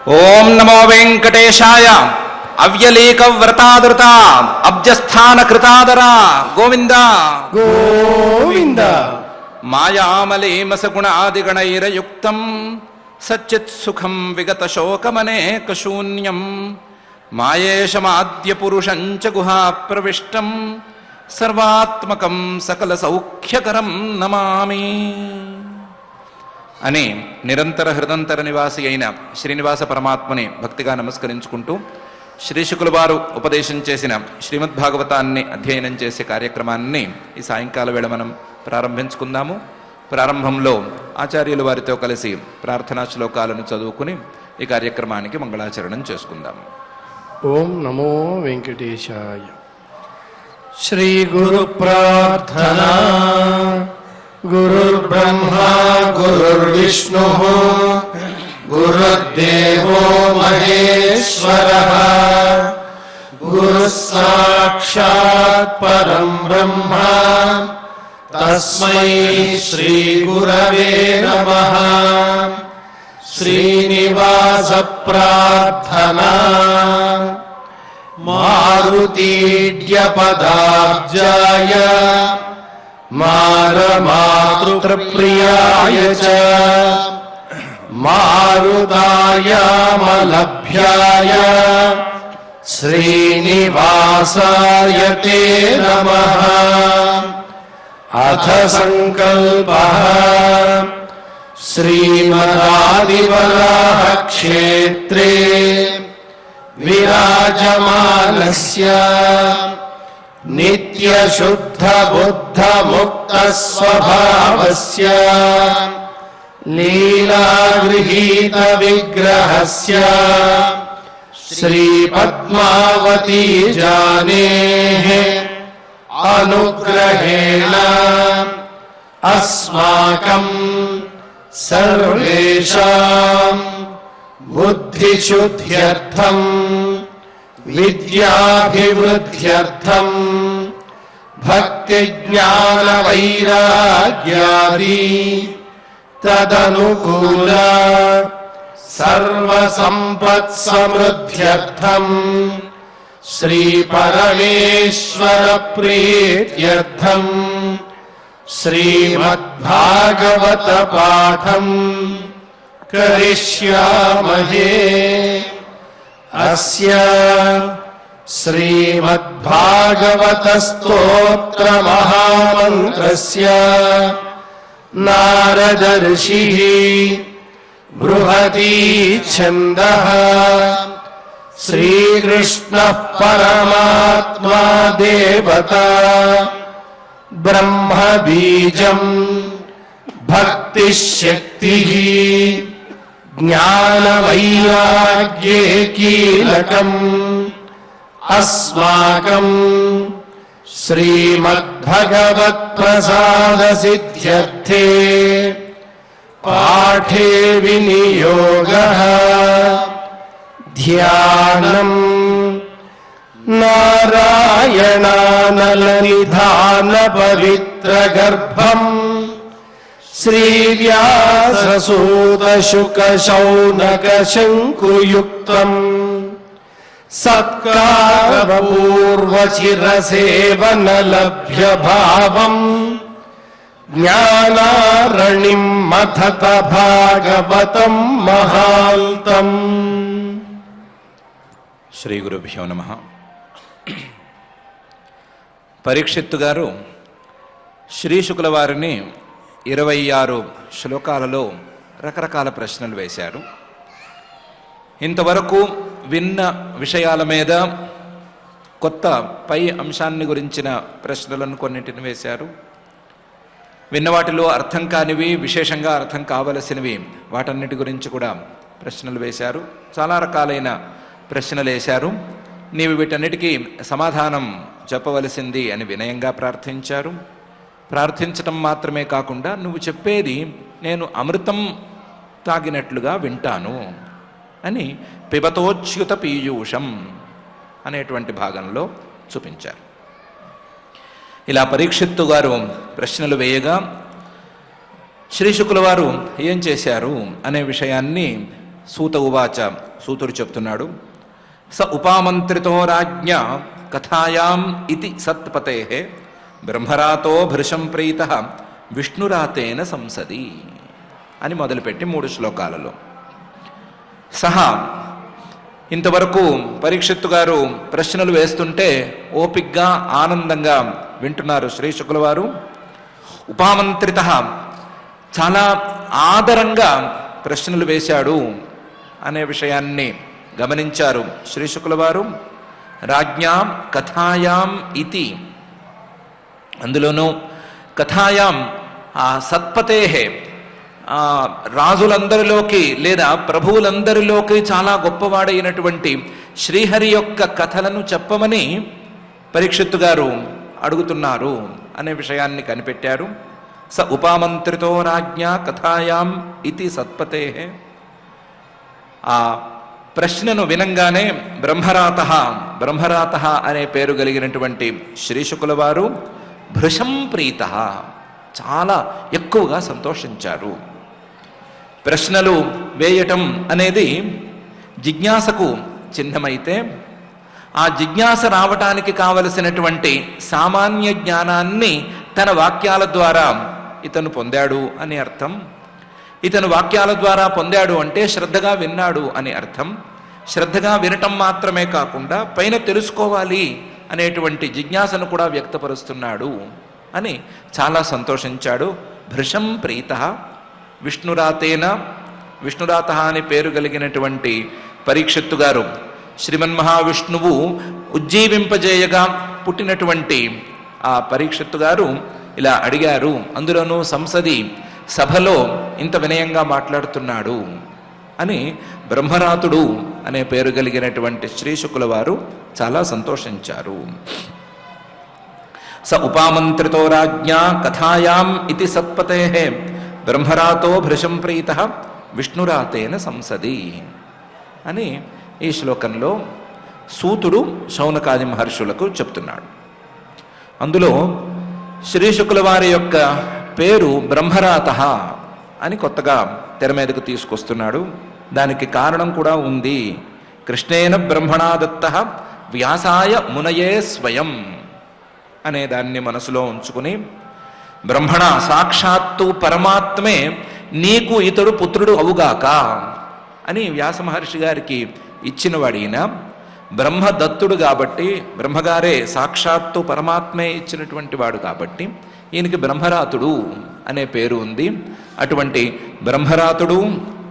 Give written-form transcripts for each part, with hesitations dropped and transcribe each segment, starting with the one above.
ఓం నమో వెంకటేశాయ. అవ్యలేక వ్రతాదృత అబ్జస్థాన కృతాదర గోవింద గోవింద. మాయామలేమసగుణాదిగణైరయుక్తం సచ్చిత్ సుఖం విగత శోకమనేక శూన్యం మాయేషమాద్య పురుషం చ గుహా ప్రవిష్టం సర్వాత్మకం సకల సౌఖ్యకరం నమామి అని నిరంతర హృదంతర నివాసి అయిన శ్రీనివాస పరమాత్మని భక్తిగా నమస్కరించుకుంటూ శ్రీశుకుల వారు ఉపదేశం చేసిన శ్రీమద్భాగవతాన్ని అధ్యయనం చేసే కార్యక్రమాన్ని ఈ సాయంకాల వేళ మనం ప్రారంభించుకుందాము. ప్రారంభంలో ఆచార్యుల వారితో కలిసి ప్రార్థనా శ్లోకాలను చదువుకుని ఈ కార్యక్రమానికి మంగళాచరణం చేసుకుందాము. ఓం నమో వెంకటేశాయ. శ్రీ గురు ప్రార్థనా. గురుర్బ్రహ్మా గురుర్విష్ణుః గురుర్దేవో మహేశ్వరః గురుః సాక్షాత్ పరం బ్రహ్మ తస్మై శ్రీ గురవే నమః. శ్రీనివాస ప్రార్థనా. మారుతీడ్యపదాబ్జాయ మారమాతృప్రియాయ చ మారుతాయ మలభ్యాయ శ్రీనివాసాయ తే నమః. అథ సంకల్పః. శ్రీమదాదివరాహ క్షేత్రే విరాజమానస్య నిత్యశుద్ధ బుద్ధ ముక్త స్వభావస్య లీలాగృహీత విగ్రహస్య శ్రీ పద్మావతీ జానేః అనుగ్రహేణ అస్మాకం సర్వేషాం బుద్ధిశుద్ధ్యర్థం విద్యాభివృద్ధ్యర్థం భక్తి జ్ఞాన వైరాగ్యాది తదనుకూల సర్వసంపత్ సమృద్ధ్యర్థం శ్రీ పరమేశ్వర ప్రీత్యర్థం శ్రీమద్భాగవత పాఠం కరిష్యామహే. అస్య శ్రీమద్భాగవత స్తోత్ర మహామంత్రస్య నారదర్షిః బృహతీ ఛందః శ్రీకృష్ణః పరమాత్మా దేవతా బ్రహ్మ బీజం భక్తిశక్తిః జ్ఞానవైరాగ్యే కీలకం అస్మాకం శ్రీమద్భగవత్ప్రసాదసిద్ధ్యర్థే పాఠే వినియోగః. ధ్యానం నారాయణానలనిధాన పవిత్రగర్భం శ్రీవ్యాససూతశుకశౌనకశంకుయుక్తం సత్కారపూర్వచిరసేవనలభ్యభావం జ్ఞానారణిం మథత భాగవతం మహాంతం. శ్రీ గురుభ్యో నమః. పరీక్షిత్తు గారు శ్రీశుకుల వారిని 26 శ్లోకాలలో రకరకాల ప్రశ్నలు వేశారు. ఇంతవరకు విన్న విషయాల మీద కొత్త పై అంశాన్ని గురించిన ప్రశ్నలను కొన్నింటిని వేశారు. విన్న వాటిలో అర్థం కానివి, విశేషంగా అర్థం కావలసినవి వాటన్నిటి గురించి కూడా ప్రశ్నలు వేశారు. చాలా రకాలైన ప్రశ్నలు వేశారు. నీవు వీటన్నిటికీ సమాధానం చెప్పవలసింది అని వినయంగా ప్రార్థించారు. ప్రార్థించటం మాత్రమే కాకుండా నువ్వు చెప్పేది నేను అమృతం తాగినట్లుగా వింటాను అని పిబతోచ్యుత పీయూషం అనేటువంటి భాగంలో చూపించారు. ఇలా పరీక్షిత్తు గారు ప్రశ్నలు వేయగా శ్రీశుకుల వారు ఏం చేశారు అనే విషయాన్ని సూత ఉవాచ, సూతుడు చెప్తున్నాడు, స ఉపామంత్రితో రాజ్ఞ కథాయాం ఇతి సత్పతే బ్రహ్మరాతో భృశం ప్రీత విష్ణురాతేన సంసది అని మొదలుపెట్టి 3 శ్లోకాలలో సహా ఇంతవరకు పరీక్షిత్తు గారు ప్రశ్నలు వేస్తుంటే ఓపిగ్గా ఆనందంగా వింటున్నారు శ్రీ శుకుల వారు. ఉపామంత్రిత చాలా ఆదరంగా ప్రశ్నలు వేశాడు అనే విషయాన్ని గమనించారు శ్రీ శుకుల వారు. రాజ్ఞాం కథాయాం ఇతి, అందులోనూ కథాయాం ఆ సత్పతేహే, రాజులందరిలోకి లేదా ప్రభువులందరిలోకి చాలా గొప్పవాడైనటువంటి శ్రీహరి యొక్క కథలను చెప్పమని పరీక్షిత్తు గారు అడుగుతున్నారు అనే విషయాన్ని కనిపెట్టారు. స ఉపామంత్రితో రాజ్ఞ కథాయాం ఇతి సత్పతే. ఆ ప్రశ్నను వినంగానే బ్రహ్మరాత అనే పేరు కలిగినటువంటి శ్రీ శుకుల వారు భృశం ప్రీత, చాలా ఎక్కువగా సంతోషించారు. ప్రశ్నలు వేయటం అనేది జిజ్ఞాసకు చిహ్నమైతే ఆ జిజ్ఞాస రావటానికి కావలసినటువంటి సామాన్య జ్ఞానాన్ని తన వాక్యాల ద్వారా ఇతను పొందాడు అని అర్థం. ఇతను వాక్యాల ద్వారా పొందాడు అంటే శ్రద్ధగా విన్నాడు అని అర్థం. శ్రద్ధగా వినటం మాత్రమే కాకుండా పైన తెలుసుకోవాలి అనేటువంటి జిజ్ఞాసను కూడా వ్యక్తపరుస్తున్నాడు అని చాలా సంతోషించాడు. భృశం ప్రీత విష్ణురాతేన, విష్ణురాత అని పేరు కలిగినటువంటి పరీక్షిత్తు గారు శ్రీమన్మహావిష్ణువు ఉజ్జీవింపజేయగా పుట్టినటువంటి ఆ పరీక్షిత్తు గారు ఇలా అడిగారు. అందులోనూ సంసది సభలో ఇంత వినయంగా మాట్లాడుతున్నాడు అని బ్రహ్మరాతుడు అనే పేరు కలిగినటువంటి శ్రీ శుకుల వారు చాలా సంతోషించారు. స ఉపామంత్రితో రాజ్ఞా కథాయాం ఇతి సత్పతే బ్రహ్మరాతో భృశం ప్రీత విష్ణురాతేన సంసది అని ఈ శ్లోకంలో సూతుడు శౌనకాది మహర్షులకు చెప్తున్నాడు. అందులో శ్రీ శుకుల వారి యొక్క పేరు బ్రహ్మరాత అని కొత్తగా తెర మీదకు తీసుకొస్తున్నాడు. దానికి కారణం కూడా ఉంది. కృష్ణేన బ్రహ్మణా దత్త వ్యాసాయ మునయే స్వయం అనే దాన్ని మనసులో ఉంచుకుని, బ్రహ్మణ సాక్షాత్తు పరమాత్మే నీకు ఇతడు పుత్రుడు అవుగాక అని వ్యాస మహర్షి గారికి ఇచ్చినవాడిన బ్రహ్మదత్తుడు కాబట్టి, బ్రహ్మగారే సాక్షాత్తు పరమాత్మే ఇచ్చినటువంటి వాడు కాబట్టి ఈయనకి బ్రహ్మరాతుడు అనే పేరు ఉంది. అటువంటి బ్రహ్మరాతుడు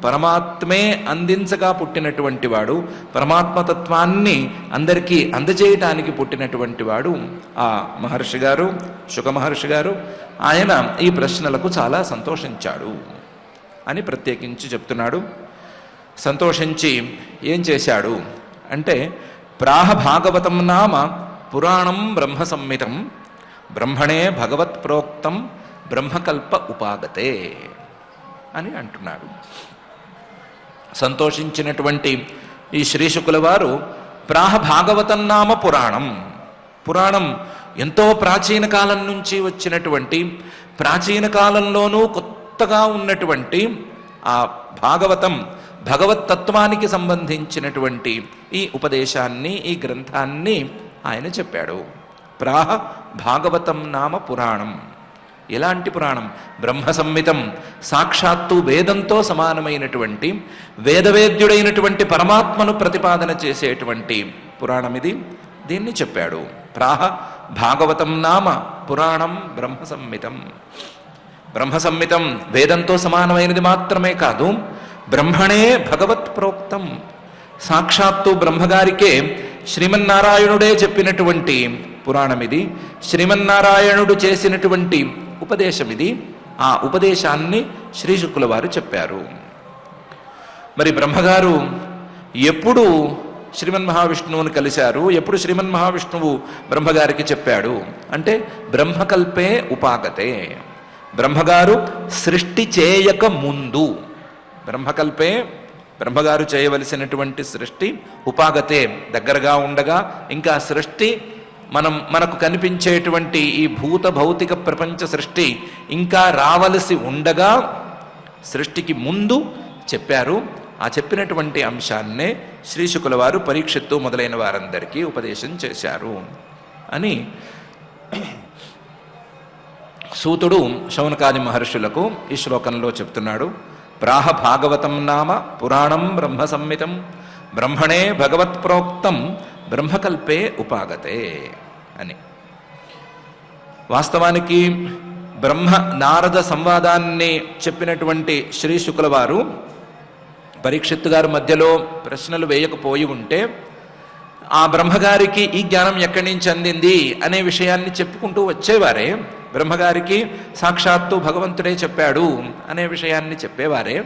పరమాత్మే అందించగా పుట్టినటువంటి వాడు, పరమాత్మతత్వాన్ని అందరికీ అందజేయటానికి పుట్టినటువంటి వాడు ఆ మహర్షి గారు, శుక మహర్షి గారు. ఆయన ఈ ప్రశ్నలకు చాలా సంతోషించాడు అని ప్రత్యేకించి చెప్తున్నాడు. సంతోషించి ఏం చేశాడు అంటే, ప్రాహ భాగవతం నామ పురాణం బ్రహ్మ సంహితం బ్రహ్మణే భగవత్ ప్రోక్తం బ్రహ్మకల్ప ఉపాగతే అని అంటున్నాడు. సంతోషించినటువంటి ఈ శ్రీ శుకుల వారు ప్రాహ భాగవతం నామ పురాణం, పురాణం ఎంతో ప్రాచీన కాలం నుంచి వచ్చినటువంటి, ప్రాచీన కాలంలోనూ కొత్తగా ఉన్నటువంటి ఆ భాగవతం, భగవత్తత్వానికి సంబంధించినటువంటి ఈ ఉపదేశాన్ని, ఈ గ్రంథాన్ని ఆయన చెప్పాడు. ప్రాహ భాగవతం నామ పురాణం. ఎలాంటి పురాణం? బ్రహ్మ సంహితం, సాక్షాత్తు వేదంతో సమానమైనటువంటి వేదవేద్యుడైనటువంటి పరమాత్మను ప్రతిపాదన చేసేటువంటి పురాణం ఇది. దీన్ని చెప్పాడు. ప్రాహ భాగవతం నామ పురాణం బ్రహ్మ సంహితం. బ్రహ్మ సంహితం వేదంతో సమానమైనది మాత్రమే కాదు, బ్రహ్మణే భగవత్ ప్రోక్తం, సాక్షాత్తు బ్రహ్మగారికే శ్రీమన్నారాయణుడే చెప్పినటువంటి పురాణం ఇది. శ్రీమన్నారాయణుడు చేసినటువంటి ఉపదేశం ఇది. ఆ ఉపదేశాన్ని శ్రీ శుకుల వారు చెప్పారు. మరి బ్రహ్మగారు ఎప్పుడు శ్రీమన్మహావిష్ణువుని కలిశారు, ఎప్పుడు శ్రీమన్మహావిష్ణువు బ్రహ్మగారికి చెప్పాడు అంటే, బ్రహ్మకల్పే ఉపాగతే. బ్రహ్మగారు సృష్టి చేయక ముందు, బ్రహ్మకల్పే బ్రహ్మగారు చేయవలసినటువంటి సృష్టి ఉపాగతే దగ్గరగా ఉండగా, ఇంకా సృష్టి మనకు కనిపించేటువంటి ఈ భూత భౌతిక ప్రపంచ సృష్టి ఇంకా రావలసి ఉండగా సృష్టికి ముందు చెప్పారు. ఆ చెప్పినటువంటి అంశాన్నే శ్రీ శుకుల వారు పరీక్షిత్తు మొదలైన వారందరికీ ఉపదేశం చేశారు అని సూతుడు శౌనకాది మహర్షులకు ఈ శ్లోకంలో చెప్తున్నాడు. ప్రాహ భాగవతం నామ పురాణం బ్రహ్మ సంహితం బ్రహ్మణే భగవత్ ప్రోక్తం బ్రహ్మకల్పే ఉపాగతే అని. వాస్తవానికి బ్రహ్మ నారద సంవాదాన్ని చెప్పినటువంటి శ్రీ శుకుల వారు పరీక్షిత్తు గారి మధ్యలో ప్రశ్నలు వేయకపోయి ఉంటే ఆ బ్రహ్మగారికి ఈ జ్ఞానం ఎక్కడి నుంచి అందింది అనే విషయాన్ని చెప్పుకుంటూ వచ్చేవారే. బ్రహ్మగారికి సాక్షాత్తు భగవంతుడే చెప్పాడు అనే విషయాన్ని చెప్పేవారే.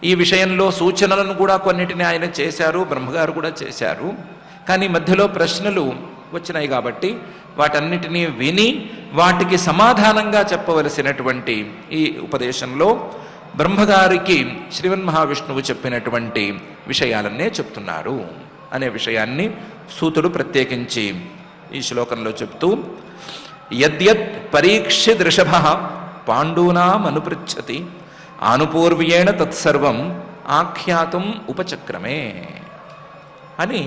ఈ విషయంలో సూచనలను కూడా కొన్నిటిని ఆయన చేశారు, బ్రహ్మగారు కూడా చేశారు. కానీ మధ్యలో ప్రశ్నలు వచ్చినాయి కాబట్టి వాటన్నిటినీ విని వాటికి సమాధానంగా చెప్పవలసినటువంటి ఈ ఉపదేశంలో బ్రహ్మగారికి శ్రీమన్ మహావిష్ణువు చెప్పినటువంటి విషయాలన్నే చెప్తున్నారు అనే విషయాన్ని సూతుడు ప్రత్యేకించి ఈ శ్లోకంలో చెప్తూ, యద్యత్ పరీక్షిదృషభ పాండూనామనుపృచ్ఛతి ఆనుపూర్వ్యేణ తత్సర్వం ఆఖ్యాతుం ఉపచక్రమే అని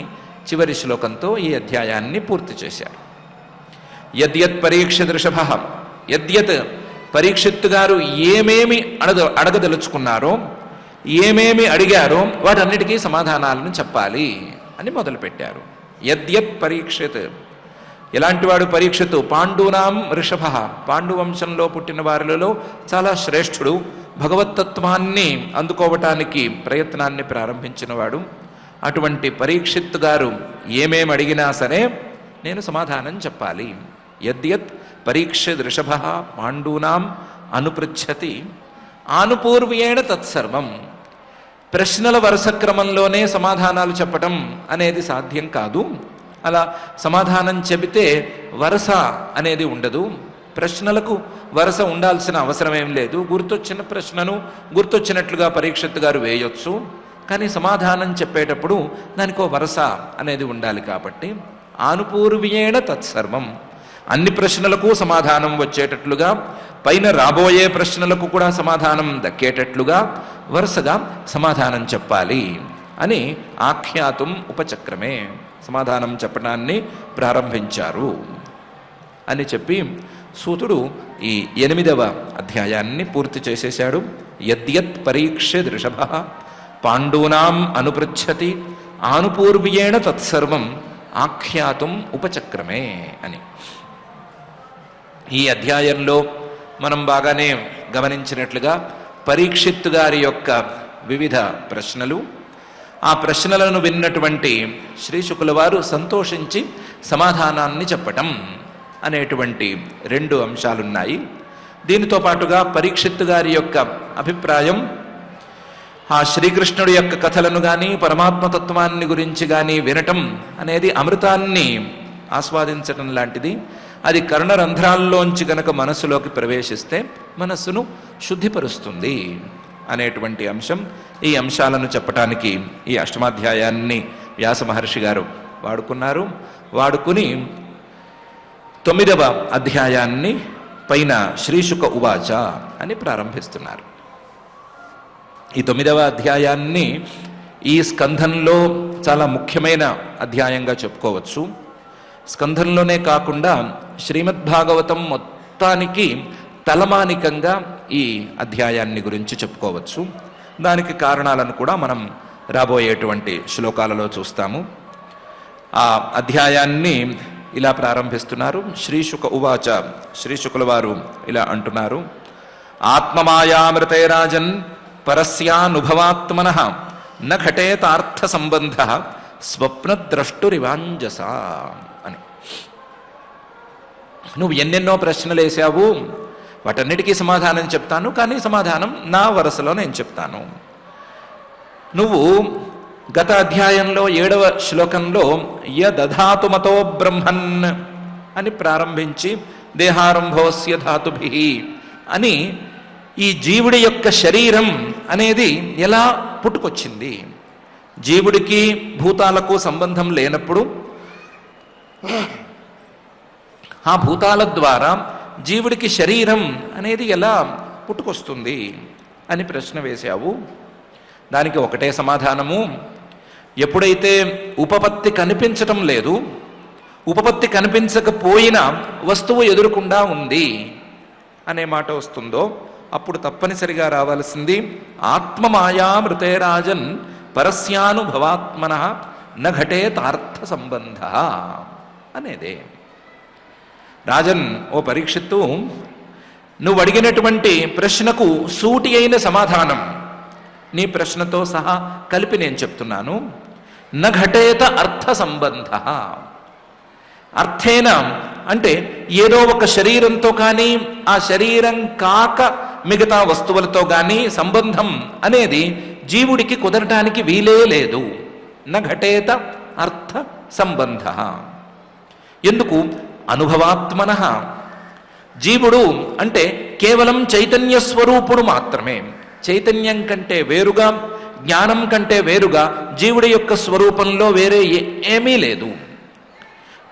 చివరి శ్లోకంతో ఈ అధ్యాయాన్ని పూర్తి చేశారు. యద్యత్ పరీక్షిదృషభ, యద్యత్ పరీక్షిత్తు గారు ఏమేమి అడగదలుచుకున్నారో, ఏమేమి అడిగారో వాటన్నిటికీ సమాధానాలను చెప్పాలి అని మొదలుపెట్టారు. యద్యత్ పరీక్షిత్, ఎలాంటివాడు పరీక్షిత్తు? పాండూనాం ఋషభ, పాండువంశంలో పుట్టిన వారిలో చాలా శ్రేష్ఠుడు, భగవత్తత్వాన్ని అందుకోవటానికి ప్రయత్నాన్ని ప్రారంభించినవాడు. అటువంటి పరీక్షిత్తు గారు ఏమేమి అడిగినా సరే నేను సమాధానం చెప్పాలి. యద్యత్ పరీక్షిద్ ఋషభ పాండూనాం అనుపృచ్ఛతి ఆనుపూర్వ్యేణ తత్సర్వం. ప్రశ్నల వరుస క్రమంలోనే సమాధానాలు చెప్పటం అనేది సాధ్యం కాదు. అలా సమాధానం చెబితే వరుస అనేది ఉండదు. ప్రశ్నలకు వరుస ఉండాల్సిన అవసరం ఏం లేదు. గుర్తొచ్చిన ప్రశ్నను గుర్తొచ్చినట్లుగా పరీక్షిత్తు గారు వేయొచ్చు. కానీ సమాధానం చెప్పేటప్పుడు దానికో వరుస అనేది ఉండాలి. కాబట్టి ఆనుపూర్వ్యేణ తత్సర్వం, అన్ని ప్రశ్నలకు సమాధానం వచ్చేటట్లుగా, పైన రాబోయే ప్రశ్నలకు కూడా సమాధానం దక్కేటట్లుగా వరుసగా సమాధానం చెప్పాలి అని ఆఖ్యాతుం ఉపచక్రమే, సమాధానం చెప్పడాన్ని ప్రారంభించారు అని చెప్పి సూతుడు ఈ 8వ అధ్యాయాన్ని పూర్తి చేసేశాడు. యద్యత్ పరీక్షిద్ ఋషభ పాండూనాం అనుపృచ్ఛతి ఆనుపూర్వ్యేణ తత్సర్వం ఆఖ్యాతుం ఉపచక్రమే అని. ఈ అధ్యాయంలో మనం బాగానే గమనించినట్లుగా పరీక్షిత్తు గారి యొక్క వివిధ ప్రశ్నలు, ఆ ప్రశ్నలను విన్నటువంటి శ్రీ శుకుల వారు సంతోషించి సమాధానాన్ని చెప్పటం అనేటువంటి 2 అంశాలున్నాయి. దీనితో పాటుగా పరీక్షిత్తు గారి యొక్క అభిప్రాయం ఆ శ్రీకృష్ణుడి యొక్క కథలను కానీ పరమాత్మతత్వాన్ని గురించి కానీ వినటం అనేది అమృతాన్ని ఆస్వాదించటం లాంటిది. అది కర్ణరంధ్రాల్లోంచి గనక మనస్సులోకి ప్రవేశిస్తే మనస్సును శుద్ధిపరుస్తుంది అనేటువంటి అంశం. ఈ అంశాలను చెప్పటానికి ఈ అష్టమాధ్యాయాన్ని వ్యాస మహర్షి గారు వాడుకున్నారు. వాడుకుని 9వ అధ్యాయాన్ని పైన శ్రీశుక ఉవాచ అని ప్రారంభిస్తున్నారు. ఈ 9వ అధ్యాయాన్ని ఈ స్కంధంలో చాలా ముఖ్యమైన అధ్యాయంగా చెప్పుకోవచ్చు. స్కంధంలోనే కాకుండా శ్రీమద్భాగవతం మొత్తానికి తలమానికంగా ఈ అధ్యాయాన్ని గురించి చెప్పుకోవచ్చు. దానికి కారణాలను కూడా మనం రాబోయేటువంటి శ్లోకాలలో చూస్తాము. ఆ అధ్యాయాన్ని ఇలా ప్రారంభిస్తున్నారు. శ్రీశుక ఉవాచ, శ్రీశుకుల వారు ఇలా అంటున్నారు. ఆత్మమాయామృతే రాజన్ పరస్యానుభవాత్మనః న ఘటేతార్థ సంబంధ స్వప్నద్రష్టురివాంజస అని. నువ్వు ఎన్నెన్నో ప్రశ్నలు వేసావు, వాటన్నిటికీ సమాధానం చెప్తాను, కానీ సమాధానం నా వరుసలో నేను చెప్తాను. నువ్వు గత అధ్యాయంలో 7వ శ్లోకంలో యదధాతుమతో బ్రహ్మన్ అని ప్రారంభించి దేహారంభోస్య ధాతుభిః అని ఈ జీవుడి యొక్క శరీరం అనేది ఎలా పుట్టుకొచ్చింది, జీవుడికి భూతాలకు సంబంధం లేనప్పుడు ఆ భూతాల ద్వారా జీవుడికి శరీరం అనేది ఎలా పుట్టుకొస్తుంది అని ప్రశ్న వేశావు. దానికి ఒకటే సమాధానము, ఎప్పుడైతే ఉపపత్తి కనిపించటం లేదు, ఉపపత్తి కనిపించకపోయినా వస్తువు ఎదురుకుండా ఉంది అనే మాట వస్తుందో అప్పుడు తప్పనిసరిగా రావాల్సింది ఆత్మమాయామృతేరాజన్ పరస్యానుభవాత్మన నఘటేతార్థ సంబంధ అనేదే. రాజన్, ఓ పరీక్షిత్తు, నువ్వు అడిగినటువంటి ప్రశ్నకు సూటి అయిన సమాధానం నీ ప్రశ్నతో సహా కలిపి నేను చెప్తున్నాను. నఘటేత అర్థ సంబంధ. అర్థేన అంటే ఏదో ఒక శరీరంతో కానీ ఆ శరీరం కాక మిగతా వస్తువులతో కానీ సంబంధం అనేది జీవుడికి కుదరటానికి వీలే లేదు. నఘటేత అర్థ సంబంధ. ఎందుకు? అనుభవాత్మన. జీవుడు అంటే కేవలం చైతన్య స్వరూపుడు మాత్రమే. చైతన్యం కంటే వేరుగా, జ్ఞానం కంటే వేరుగా జీవుడి యొక్క స్వరూపంలో వేరే ఏమీ లేదు.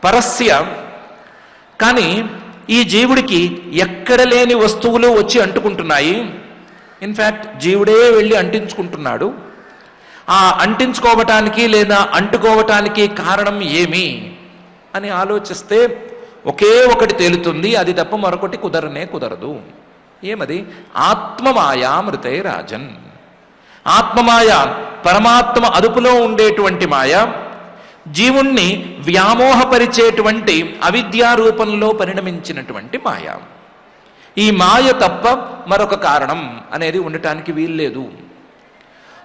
పరస్య, కానీ ఈ జీవుడికి ఎక్కడ లేని వస్తువులు వచ్చి అంటుకుంటున్నాయి. ఇన్ఫ్యాక్ట్ జీవుడే వెళ్ళి అంటించుకుంటున్నాడు. ఆ అంటించుకోవటానికి లేదా అంటుకోవటానికి కారణం ఏమి అని ఆలోచిస్తే ఒకే ఒకటి తేలుతుంది, అది తప్ప మరొకటి కుదరదు. ఏమది? ఆత్మమాయామృతే రాజన్. ఆత్మమాయ, పరమాత్మ అదుపులో ఉండేటువంటి మాయ, జీవుణ్ణి వ్యామోహపరిచేటువంటి అవిద్యారూపంలో పరిణమించినటువంటి మాయ. ఈ మాయ తప్ప మరొక కారణం అనేది ఉండటానికి వీల్లేదు.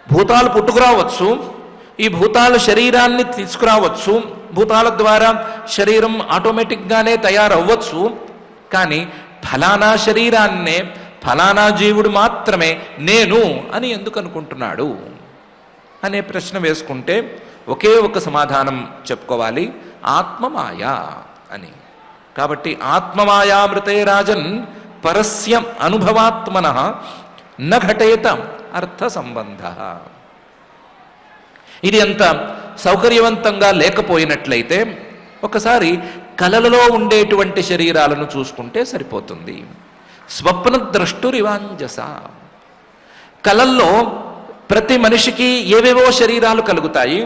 భూతాలు పుట్టుకురావచ్చు, ఈ భూతాల శరీరాన్ని తీసుకురావచ్చు, భూతాల ద్వారా శరీరం ఆటోమేటిక్గానే తయారవ్వచ్చు. కానీ ఫలానా శరీరాన్నే ఫలానా జీవుడు మాత్రమే నేను అని ఎందుకు అనుకుంటున్నాడు అనే ప్రశ్న వేసుకుంటే ఒకే ఒక సమాధానం చెప్పుకోవాలి, ఆత్మమాయ అని. కాబట్టి ఆత్మమాయామృతే రాజన్ పరస్య అనుభవాత్మన నఘటేత అర్థ సంబంధ. ఇది ఎంత సౌకర్యవంతంగా లేకపోయినట్లయితే ఒకసారి కలలలో ఉండేటువంటి శరీరాలను చూసుకుంటే సరిపోతుంది. స్వప్న ద్రష్టురివాంజస. కలల్లో ప్రతి మనిషికి ఏవేవో శరీరాలు కలుగుతాయి.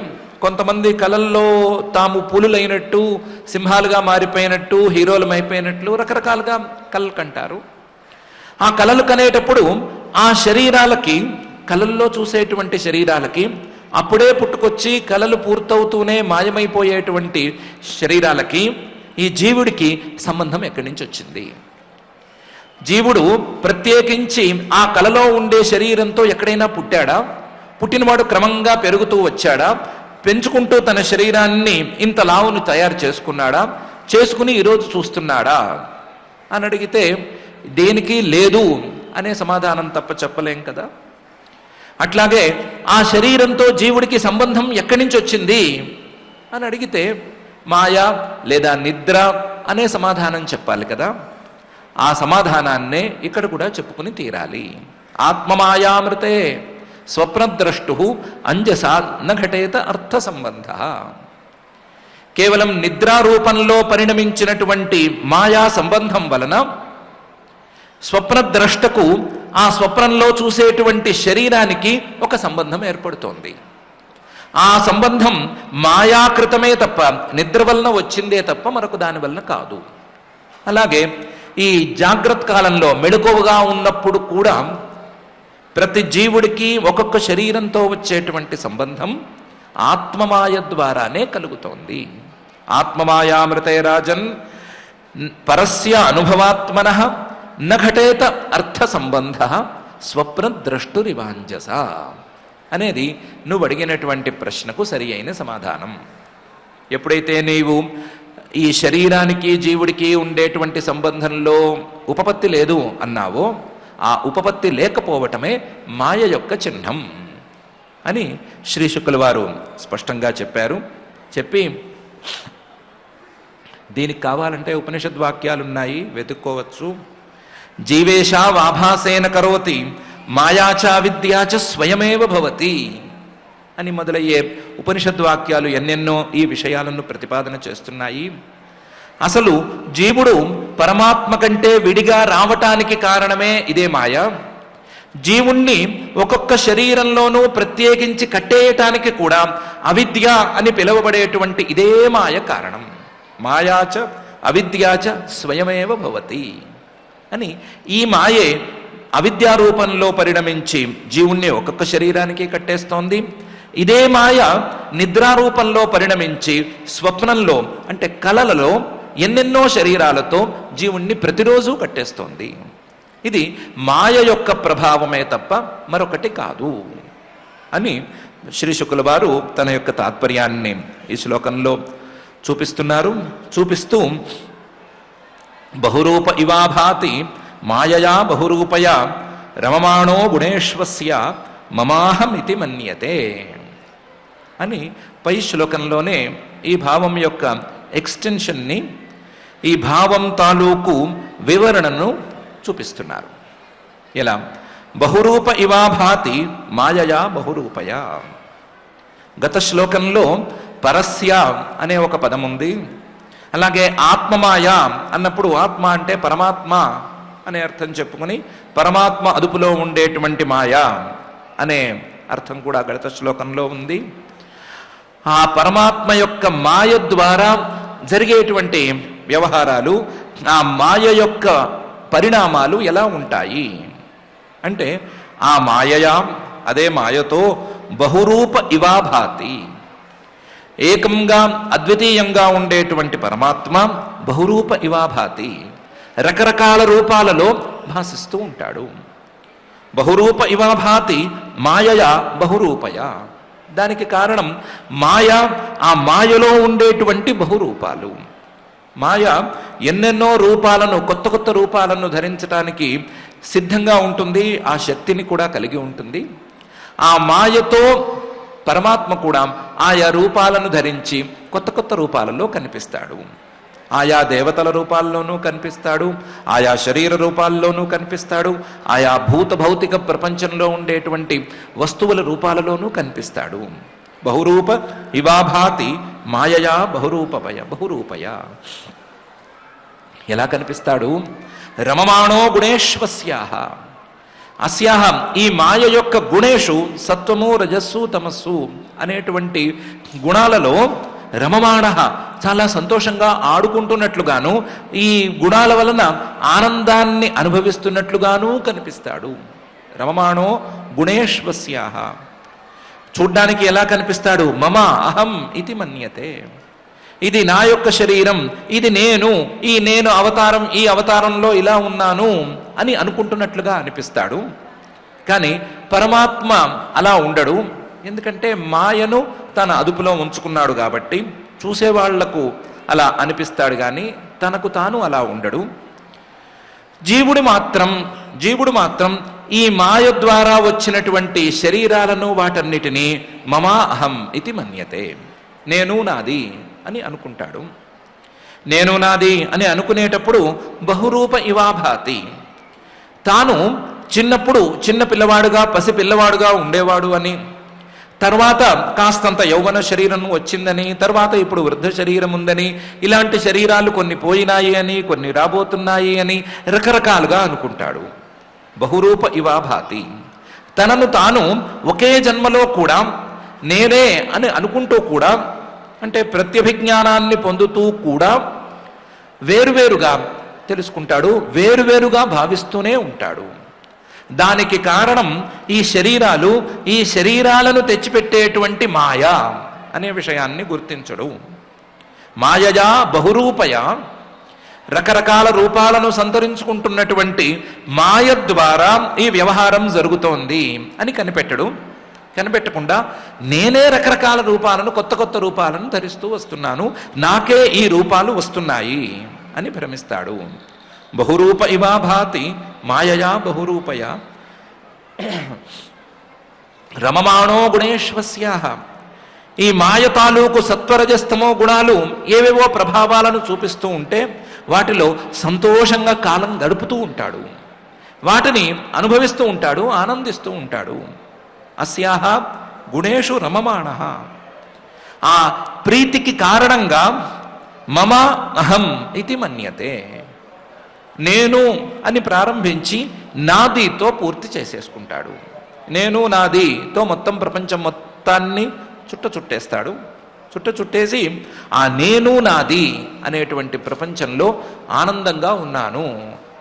కొంతమంది కలల్లో తాము పులులైనట్టు, సింహాలుగా మారిపోయినట్టు, హీరోలమైపోయినట్లు రకరకాలుగా కలలు కంటారు. ఆ కలలు కనేటప్పుడు ఆ శరీరాలకి, కలల్లో చూసేటువంటి శరీరాలకి, అప్పుడే పుట్టుకొచ్చి కలలు పూర్తవుతూనే మాయమైపోయేటువంటి శరీరాలకి ఈ జీవుడికి సంబంధం ఎక్కడి నుంచి వచ్చింది? జీవుడు ప్రత్యేకించి ఆ కలలో ఉండే శరీరంతో ఎక్కడైనా పుట్టాడా? పుట్టినవాడు క్రమంగా పెరుగుతూ వచ్చాడా? పెంచుకుంటూ తన శరీరాన్ని ఇంత లావును తయారు చేసుకున్నాడా? చేసుకుని ఈరోజు చూస్తున్నాడా అని అడిగితే దేనికి లేదు అనే సమాధానం తప్ప చెప్పలేం కదా. అట్లాగే ఆ శరీరంతో జీవుడికి సంబంధం ఎక్కడి నుంచి వచ్చింది అని అడిగితే మాయ లేదా నిద్ర అనే సమాధానం చెప్పాలి కదా. ఆ సమాధానాన్నే ఇక్కడ కూడా చెప్పుకుని తీరాలి. ఆత్మమాయామృతే స్వప్నద్రష్టు అంజసా నఘటేత అర్థ సంబంధ. కేవలం నిద్రారూపంలో పరిణమించినటువంటి మాయా సంబంధం వలన స్వప్నద్రష్టకు ఆ స్వప్నంలో చూసేటువంటి శరీరానికి ఒక సంబంధం ఏర్పడుతోంది. ఆ సంబంధం మాయాకృతమే తప్ప, నిద్ర వలన వచ్చిందే తప్ప మరొక దాని వలన కాదు. అలాగే ఈ జాగ్రత్త కాలంలో మెళకువగా ఉన్నప్పుడు కూడా ప్రతి జీవుడికి ఒక్కొక్క శరీరంతో వచ్చేటువంటి సంబంధం ఆత్మమాయ ద్వారానే కలుగుతోంది. ఆత్మమాయామృతే రాజన్ పరస్య అనుభవాత్మన నఘటేత అర్థ సంబంధ స్వప్న ద్రష్టురివాంజస అనేది నువ్వు అడిగినటువంటి ప్రశ్నకు సరి అయిన సమాధానం. ఎప్పుడైతే నీవు ఈ శరీరానికి జీవుడికి ఉండేటువంటి సంబంధంలో ఉపపత్తి లేదు అన్నావో, ఆ ఉపపత్తి లేకపోవటమే మాయ యొక్క చిహ్నం అని శ్రీ శుక్ల వారు స్పష్టంగా చెప్పారు. చెప్పి దీనికి కావాలంటే ఉపనిషద్వాక్యాలున్నాయి, వెతుక్కోవచ్చు. జీవేశా వాభాసేన కరోతి మాయాచా విద్యాచ స్వయమేవ భవతి అని మొదలయ్యే ఉపనిషద్వాక్యాలు ఎన్నెన్నో ఈ విషయాలను ప్రతిపాదన చేస్తున్నాయి. అసలు జీవుడు పరమాత్మ కంటే విడిగా రావటానికి కారణమే ఇదే మాయ. జీవుణ్ణి ఒక్కొక్క శరీరంలోనూ ప్రత్యేకించి కట్టేయటానికి కూడా అవిద్య అని పిలువబడేటువంటి ఇదే మాయ కారణం. మాయాచ అవిద్యాచ స్వయమేవ భవతి అని ఈ మాయే అవిద్యారూపంలో పరిణమించి జీవుణ్ణి ఒక్కొక్క శరీరానికి కట్టేస్తోంది. ఇదే మాయ నిద్రారూపంలో పరిణమించి స్వప్నంలో అంటే కలలలో ఎన్నెన్నో శరీరాలతో జీవుణ్ణి ప్రతిరోజు కట్టేస్తోంది. ఇది మాయ యొక్క ప్రభావమే తప్ప మరొకటి కాదు అని శ్రీ శుకుల వారు తన యొక్క తాత్పర్యాన్ని ఈ శ్లోకంలో చూపిస్తున్నారు. చూపిస్తూ బహురూప ఇవాభాతి మాయయా బహురూపయ రమమాణో గుణేశ్వస్య మమాహమితి మన్యతే అని పై శ్లోకంలోనే ఈ భావం యొక్క ఎక్స్టెన్షన్ని, ఈ భావం తాలూకు వివరణను చూపిస్తున్నారు. ఎలా? బహురూప ఇవాభాతి మాయయా బహురూపయ. గత శ్లోకంలో పరస్య అనే ఒక పదం ఉంది. అలాగే ఆత్మమాయ అన్నప్పుడు ఆత్మ అంటే పరమాత్మ అనే అర్థం చెప్పుకుని పరమాత్మ అదుపులో ఉండేటువంటి మాయ అనే అర్థం కూడా గత శ్లోకంలో ఉంది. ఆ పరమాత్మ యొక్క మాయ ద్వారా జరిగేటువంటి వ్యవహారాలు, ఆ మాయ యొక్క పరిణామాలు ఎలా ఉంటాయి అంటే ఆ మాయయా అదే మాయతో బహురూప ఇవాభాతి, ఏకంగా అద్వితీయంగా ఉండేటువంటి పరమాత్మ బహురూప ఇవాభాతి, రకరకాల రూపాలలో భాసిస్తూ ఉంటాడు. బహురూప ఇవాభాతి మాయయా బహురూపయ. దానికి కారణం మాయ, ఆ మాయలో ఉండేటువంటి బహురూపాలు. మాయ ఎన్నెన్నో రూపాలను, కొత్త కొత్త రూపాలను ధరించడానికి సిద్ధంగా ఉంటుంది, ఆ శక్తిని కూడా కలిగి ఉంటుంది. ఆ మాయతో పరమాత్మ కూడా ఆయా రూపాలను ధరించి కొత్త కొత్త రూపాలలో కనిపిస్తాడు. ఆయా దేవతల రూపాల్లోనూ కనిపిస్తాడు, ఆయా శరీర రూపాల్లోనూ కనిపిస్తాడు, ఆయా భూత భౌతిక ప్రపంచంలో ఉండేటువంటి వస్తువుల రూపాలలోనూ కనిపిస్తాడు. బహురూప ఇవాభాతి మాయయా బహురూపయ. ఎలా కనిపిస్తాడు? రమమాణో గుణేశ్వస్యాహ. అస్యాహ ఈ మాయ యొక్క గుణేషు సత్వము రజస్సు తమస్సు అనేటువంటి గుణాలలో రమమాణ చాలా సంతోషంగా ఆడుకుంటున్నట్లుగాను, ఈ గుణాల వలన ఆనందాన్ని అనుభవిస్తున్నట్లుగాను కనిపిస్తాడు. రమమాణో గుణేశ్వస్యాహ. చూడ్డానికి ఎలా కనిపిస్తాడు? మమ అహం ఇది మన్యతే. ఇది నా యొక్క శరీరం, ఇది నేను, ఈ నేను అవతారం, ఈ అవతారంలో ఇలా ఉన్నాను అని అనుకుంటున్నట్లుగా అనిపిస్తాడు. కానీ పరమాత్మ అలా ఉండడు. ఎందుకంటే మాయను తన అదుపులో ఉంచుకున్నాడు కాబట్టి చూసేవాళ్లకు అలా అనిపిస్తాడు, కానీ తనకు తాను అలా ఉండడు. జీవుడు మాత్రం ఈ మాయ ద్వారా వచ్చినటువంటి శరీరాలను వాటన్నిటినీ మమా అహం ఇది మన్యతే, నేను నాది అని అనుకుంటాడు. నేను నాది అని అనుకునేటప్పుడు బహురూప ఇవాభాతి. తాను చిన్నప్పుడు చిన్న పిల్లవాడుగా, పసి పిల్లవాడుగా ఉండేవాడు అని, తర్వాత కాస్తంత యౌవన శరీరం వచ్చిందని, తర్వాత ఇప్పుడు వృద్ధ శరీరం ఉందని, ఇలాంటి శరీరాలు కొన్ని పోయినాయి అని, కొన్ని రాబోతున్నాయి అని రకరకాలుగా అనుకుంటాడు. బహురూప ఇవాభాతి. తనను తాను ఒకే జన్మలో కూడా నేనే అని అనుకుంటూ కూడా, అంటే ప్రత్యభిజ్ఞానాన్ని పొందుతూ కూడా వేరువేరుగా తెలుసుకుంటాడు, వేరువేరుగా భావిస్తూనే ఉంటాడు. దానికి కారణం ఈ శరీరాలు, ఈ శరీరాలను తెచ్చిపెట్టేటువంటి మాయ అనే విషయాన్ని గుర్తించడు. మాయయా బహురూపయ, రకరకాల రూపాలను సంతరించుకుంటున్నటువంటి మాయ ద్వారా ఈ వ్యవహారం జరుగుతోంది అని కనిపెట్టకుండా నేనే రకరకాల రూపాలను, కొత్త కొత్త రూపాలను ధరిస్తూ వస్తున్నాను, నాకే ఈ రూపాలు వస్తున్నాయి అని భ్రమిస్తాడు. బహురూప ఇవాభాతి మాయయా బహురూపయ రమమాణో గుణేశ్వస్యాహ. ఈ మాయ తాలూకు సత్వరజస్తమో గుణాలు ఏవేవో ప్రభావాలను చూపిస్తూ ఉంటే వాటిలో సంతోషంగా కాలం గడుపుతూ ఉంటాడు, వాటిని అనుభవిస్తూ ఉంటాడు, ఆనందిస్తూ ఉంటాడు. అస్యాహ గుణేషు రమమాణ. ఆ ప్రీతికి కారణంగా మమ అహం ఇది మన్యతే. నేను అని ప్రారంభించి నాదితో పూర్తి చేసేసుకుంటాడు. నేను నాదితో మొత్తం ప్రపంచం మొత్తాన్ని చుట్టేస్తాడు. చుట్టేసి ఆ నేను నాది అనేటువంటి ప్రపంచంలో ఆనందంగా ఉన్నాను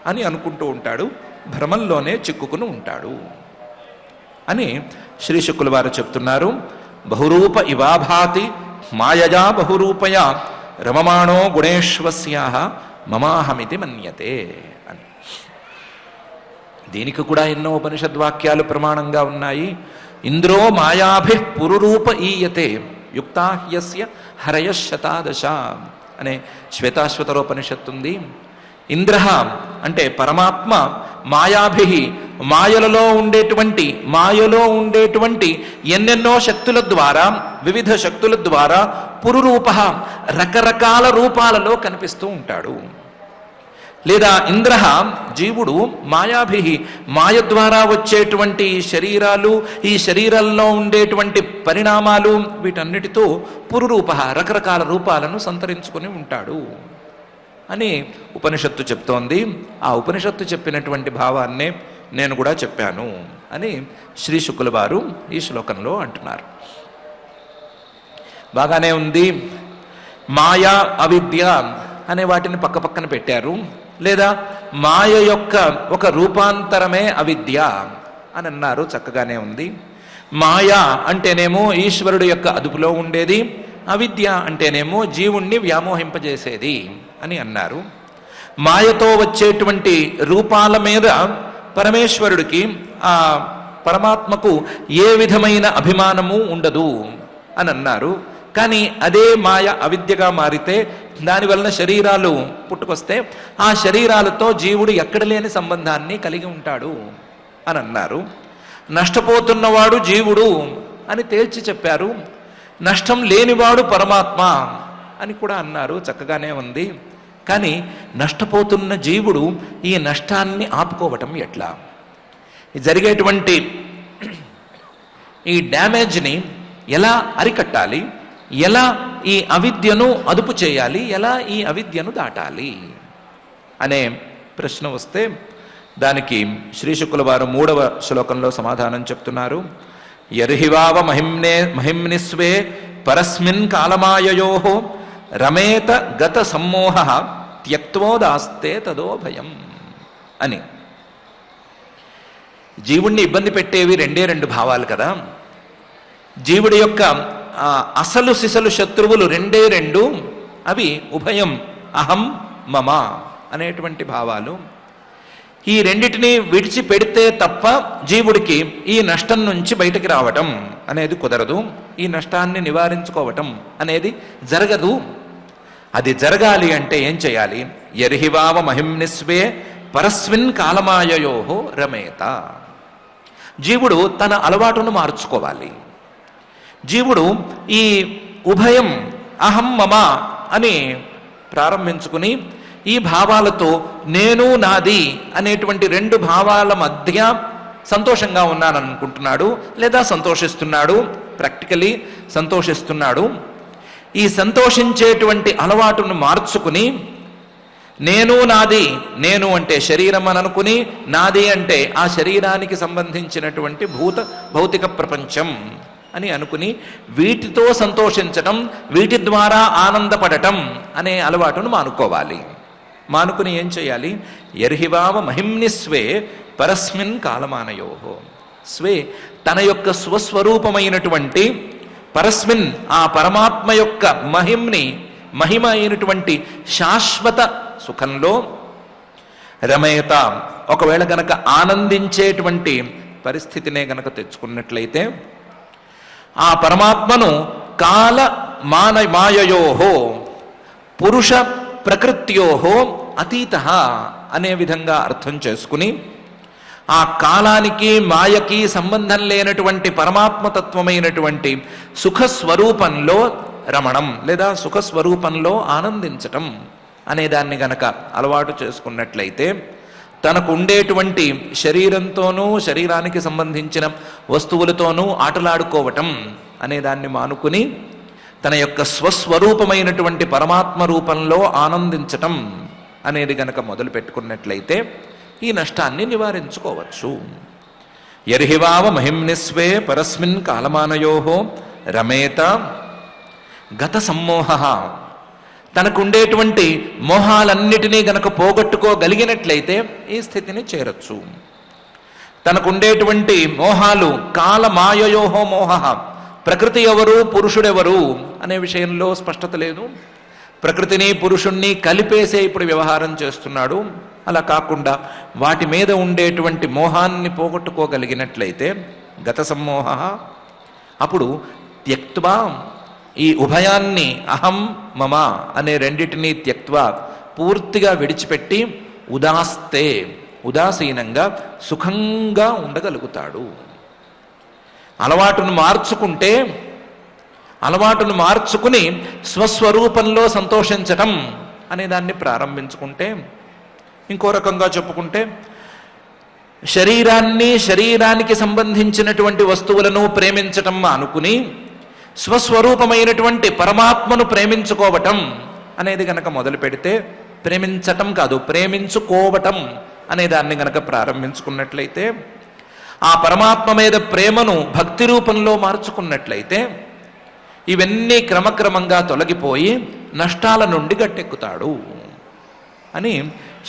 అని అనుకుంటూ ఉంటాడు. భ్రమంలోనే చిక్కుకుని ఉంటాడు అని శ్రీ శుకుల వారు చెప్తున్నారు. బహురూప ఇవాభాతి మాయయా బహురూపయా రమమాణో గుణేశ్వస్యాహ మమాహమితి మన్యతే అని. దీనికి కూడా ఎన్నో ఉపనిషద్వాక్యాలు ప్రమాణంగా ఉన్నాయి. ఇంద్రో మాయాభి పురురూప ఈయతే యుక్తాహ్యస్య హరయశతాదశ అనే శ్వేతాశ్వతరోపనిషత్తు ఉంది. ఇంద్ర అంటే పరమాత్మ మాయాభి మాయలో ఉండేటువంటి ఎన్నెన్నో శక్తుల ద్వారా, వివిధ శక్తుల ద్వారా పురురూప రకరకాల రూపాలలో కనిపిస్తూ ఉంటాడు. లేదా ఇంద్ర జీవుడు మాయాభి మాయ ద్వారా వచ్చేటువంటి శరీరాలు, ఈ శరీరాల్లో ఉండేటువంటి పరిణామాలు, వీటన్నిటితో పురురూప రకరకాల రూపాలను సంతరించుకొని ఉంటాడు అని ఉపనిషత్తు చెప్తోంది. ఆ ఉపనిషత్తు చెప్పినటువంటి భావాన్నే నేను కూడా చెప్పాను అని శ్రీ శుకుల వారు ఈ శ్లోకంలో అంటున్నారు. బాగానే ఉంది. మాయా అవిద్య అనే వాటిని పక్కపక్కన పెట్టారు. లేదా మాయ యొక్క ఒక రూపాంతరమే అవిద్య అని అన్నారు. చక్కగానే ఉంది. మాయ అంటేనేమో ఈశ్వరుడు యొక్క అదుపులో ఉండేది, అవిద్య అంటేనేమో జీవుణ్ణి వ్యామోహింపజేసేది అని అన్నారు. మాయతో వచ్చేటువంటి రూపాల మీద పరమేశ్వరుడికి, ఆ పరమాత్మకు ఏ విధమైన అభిమానము ఉండదు అని అన్నారు. కానీ అదే మాయ అవిద్యగా మారితే దానివలన శరీరాలు పుట్టుకొస్తే ఆ శరీరాలతో జీవుడు ఎక్కడ లేని సంబంధాన్ని కలిగి ఉంటాడు అని అన్నారు. నష్టపోతున్నవాడు జీవుడు అని తేల్చి చెప్పారు. నష్టం లేనివాడు పరమాత్మ అని కూడా అన్నారు. చక్కగానే ఉంది. కానీ నష్టపోతున్న జీవుడు ఈ నష్టాన్ని ఆపుకోవటం ఎట్లా? జరిగేటువంటి ఈ డ్యామేజ్ని ఎలా అరికట్టాలి? ఎలా ఈ అవిద్యను అదుపు చేయాలి? ఎలా ఈ అవిద్యను దాటాలి అనే ప్రశ్న వస్తే దానికి శ్రీ శుకుల వారు 3వ శ్లోకంలో సమాధానం చెప్తున్నారు. యర్హివావ మహిమ్నిస్వే పరస్మిన్ కాలమాయయో రమేత గత సమ్మోహ త్యక్తోదాస్తే తదో భయం అని. జీవుణ్ణి ఇబ్బంది పెట్టేవి రెండు భావాలు కదా. జీవుడి యొక్క అసలు సిసలు శత్రువులు రెండు. అవి ఉభయం అహం మమ అనేటువంటి భావాలు. ఈ రెండిటిని విడిచిపెడితే తప్ప జీవుడికి ఈ నష్టం నుంచి బయటికి రావటం అనేది కుదరదు. ఈ నష్టాన్ని నివారించుకోవటం అనేది జరగదు. అది జరగాలి అంటే ఏం చేయాలి? యర్హివావ మహిమ్నిస్వే పరస్మిన్ కాలమాయయో రమేత. జీవుడు తన అలవాటును మార్చుకోవాలి. జీవుడు ఈ ఉభయం అహం మమ అని ప్రారంభించుకుని ఈ భావాలతో నేను నాది అనేటువంటి 2 భావాల మధ్య సంతోషంగా ఉన్నాననుకుంటున్నాడు, లేదా సంతోషిస్తున్నాడు. ప్రాక్టికలీ సంతోషిస్తున్నాడు. ఈ సంతోషించేటువంటి అలవాటును మార్చుకుని నేను నాది, నేను అంటే శరీరం అని అనుకుని, నాది అంటే ఆ శరీరానికి సంబంధించినటువంటి భౌతిక ప్రపంచం అని అనుకుని వీటితో సంతోషించటం, వీటి ద్వారా ఆనందపడటం అనే అలవాటును మానుకోవాలి. మానుకుని ఏం చేయాలి? యర్హివావ మహిమ్నిస్వే పరస్మిన్ కాలమానయో. స్వే తన యొక్క స్వస్వరూపమైనటువంటి పరస్మిన్ ఆ పరమాత్మ యొక్క మహిమ అయినటువంటి శాశ్వత సుఖంలో రమేత. ఒకవేళ గనక ఆనందించేటువంటి పరిస్థితినే గనక తెచ్చుకున్నట్లయితే ఆ పరమాత్మను కాల మాయయోహో పురుష ప్రకృత్యోహో అతీత అనే విధంగా అర్థం చేసుకుని ఆ కాలానికి మాయకి సంబంధం లేనటువంటి పరమాత్మతత్వమైనటువంటి సుఖస్వరూపంలో రమణం లేదా సుఖస్వరూపంలో ఆనందించటం అనే దాన్ని గనక అలవాటు చేసుకున్నట్లయితే తనకు ఉండేటువంటి శరీరంతోనూ శరీరానికి సంబంధించిన వస్తువులతోనూ ఆటలాడుకోవటం అనే దాన్ని మానుకుని తన యొక్క స్వస్వరూపమైనటువంటి పరమాత్మ రూపంలో ఆనందించటం అనేది గనక మొదలు పెట్టుకున్నట్లయితే ఈ నష్టాన్ని నివారించుకోవచ్చు. యర్హివావ మహిమ్నిస్వే పరస్మిన్ కాలమానయో రమేత గత సమ్మోహ. తనకుండేటువంటి మోహాలన్నిటినీ గనక పోగొట్టుకోగలిగినట్లయితే ఈ స్థితిని చేరొచ్చు. తనకుండేటువంటి మోహాలు కాలమాయయోహో మోహ, ప్రకృతి ఎవరు పురుషుడెవరు అనే విషయంలో స్పష్టత లేదు. ప్రకృతిని పురుషుణ్ణి కలిపేసే ఇప్పుడు వ్యవహారం చేస్తున్నాడు. అలా కాకుండా వాటి మీద ఉండేటువంటి మోహాన్ని పోగొట్టుకోగలిగినట్లయితే గత సమ్మోహ, అప్పుడు త్యక్త్వా, ఈ ఉభయాన్ని అహం మమ అనే రెండిటినీ త్యక్త్వా పూర్తిగా విడిచిపెట్టి ఉదాస్తే, ఉదాసీనంగా సుఖంగా ఉండగలుగుతాడు. అలవాటును మార్చుకుని స్వస్వరూపంలో సంతోషించటం అనే దాన్ని ప్రారంభించుకుంటే, ఇంకో రకంగా చెప్పుకుంటే శరీరానికి సంబంధించినటువంటి వస్తువులను ప్రేమించటం అనుకుని స్వస్వరూపమైనటువంటి పరమాత్మను ప్రేమించుకోవటం అనేది గనక మొదలు పెడితే, ప్రేమించటం కాదు ప్రేమించుకోవటం అనే దాన్ని గనక ప్రారంభించుకున్నట్లయితే, ఆ పరమాత్మ మీద ప్రేమను భక్తి రూపంలో మార్చుకున్నట్లయితే ఇవన్నీ క్రమక్రమంగా తొలగిపోయి నష్టాల నుండి గట్టెక్కుతాడు అని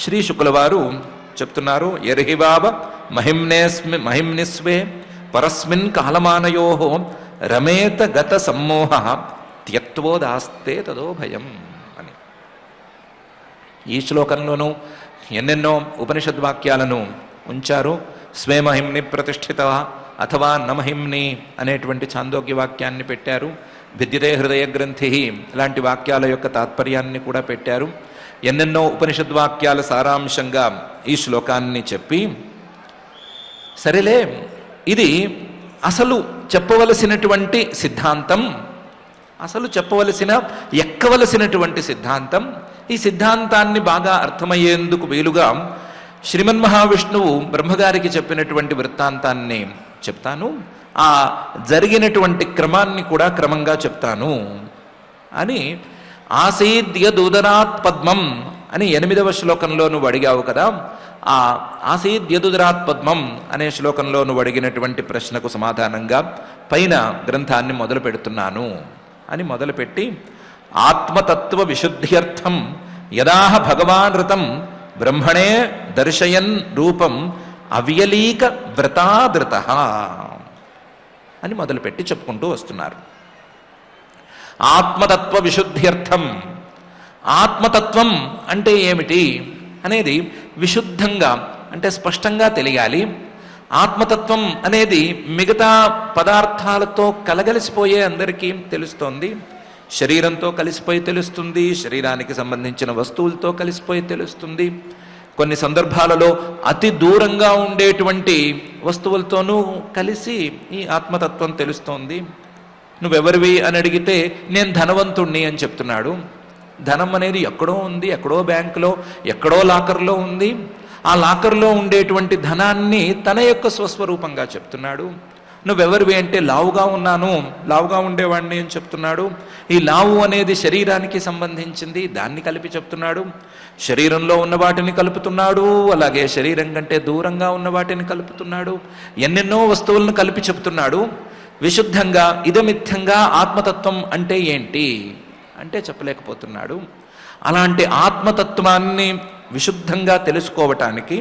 శ్రీ శుక్ల వారు చెప్తున్నారు. యర్హివావ మహిమ్నిస్వే పరస్మిన్ కాలమానయో రమేత గత సమ్మోహ త్యక్త్వోదాస్తే తదో భయం అని. ఈ శ్లోకంలోనూ ఎన్నెన్నో ఉపనిషద్వాక్యాలను ఉంచారు. స్వే మహిమ్ని ప్రతిష్ఠిత అథవా నమహిమ్ని అనేటువంటి ఛాందోగ్య వాక్యాన్ని పెట్టారు. భిద్యతే హృదయ గ్రంథి ఇలాంటి వాక్యాల యొక్క తాత్పర్యాన్ని కూడా పెట్టారు. ఎన్నెన్నో ఉపనిషద్వాక్యాల సారాంశంగా ఈ శ్లోకాన్ని చెప్పి, సరేలే ఇది అసలు చెప్పవలసినటువంటి సిద్ధాంతం, ఎక్కవలసినటువంటి సిద్ధాంతం. ఈ సిద్ధాంతాన్ని బాగా అర్థమయ్యేందుకు వీలుగా శ్రీమన్ మహావిష్ణువు బ్రహ్మగారికి చెప్పినటువంటి వృత్తాంతాన్ని చెప్తాను, ఆ జరిగినటువంటి క్రమాన్ని కూడా క్రమంగా చెప్తాను అని. ఆసీద్యదుదరాత్ పద్మం అని 8వ శ్లోకంలో నువ్వు అడిగావు కదా, ఆ ఆసీద్యదుదరాత్ పద్మం అనే శ్లోకంలో నువ్వు అడిగినటువంటి ప్రశ్నకు సమాధానంగా పైన గ్రంథాన్ని మొదలు పెడుతున్నాను అని మొదలుపెట్టి, ఆత్మతత్వ విశుద్ధ్యర్థం యదాహ భగవానృతం బ్రహ్మణే దర్శయన్ రూపం అవ్యలీక వ్రతాదృత అని మొదలుపెట్టి చెప్పుకుంటూ వస్తున్నారు. ఆత్మతత్వ విశుద్ధ్యర్థం, ఆత్మతత్వం అంటే ఏమిటి అనేది విశుద్ధంగా అంటే స్పష్టంగా తెలియాలి. ఆత్మతత్వం అనేది మిగతా పదార్థాలతో కలగలిసిపోయే అందరికీ తెలుస్తోంది. శరీరంతో కలిసిపోయి తెలుస్తుంది, శరీరానికి సంబంధించిన వస్తువులతో కలిసిపోయి తెలుస్తుంది. కొన్ని సందర్భాలలో అతి దూరంగా ఉండేటువంటి వస్తువులతోనూ కలిసి ఈ ఆత్మతత్వం తెలుస్తోంది. నువ్వెవరివి అని అడిగితే నేను ధనవంతుణ్ణి అని చెప్తున్నాడు. ధనం అనేది ఎక్కడో ఉంది, ఎక్కడో బ్యాంకులో, ఎక్కడో లాకర్లో ఉంది. ఆ లాకర్లో ఉండేటువంటి ధనాన్ని తన యొక్క స్వస్వరూపంగా చెప్తున్నాడు. నువ్వెవరివి అంటే లావుగా ఉన్నాను, లావుగా ఉండేవాడిని అని చెప్తున్నాడు. ఈ లావు అనేది శరీరానికి సంబంధించింది, దాన్ని కలిపి చెప్తున్నాడు. శరీరంలో ఉన్న వాటిని కలుపుతున్నాడు, అలాగే శరీరం కంటే దూరంగా ఉన్న వాటిని కలుపుతున్నాడు. ఎన్నెన్నో వస్తువులను కలిపి చెప్తున్నాడు. విశుద్ధంగా ఇదమిత్యంగా ఆత్మతత్వం అంటే ఏంటి అంటే చెప్పలేకపోతున్నాడు. అలాంటి ఆత్మతత్వాన్ని విశుద్ధంగా తెలుసుకోవటానికి,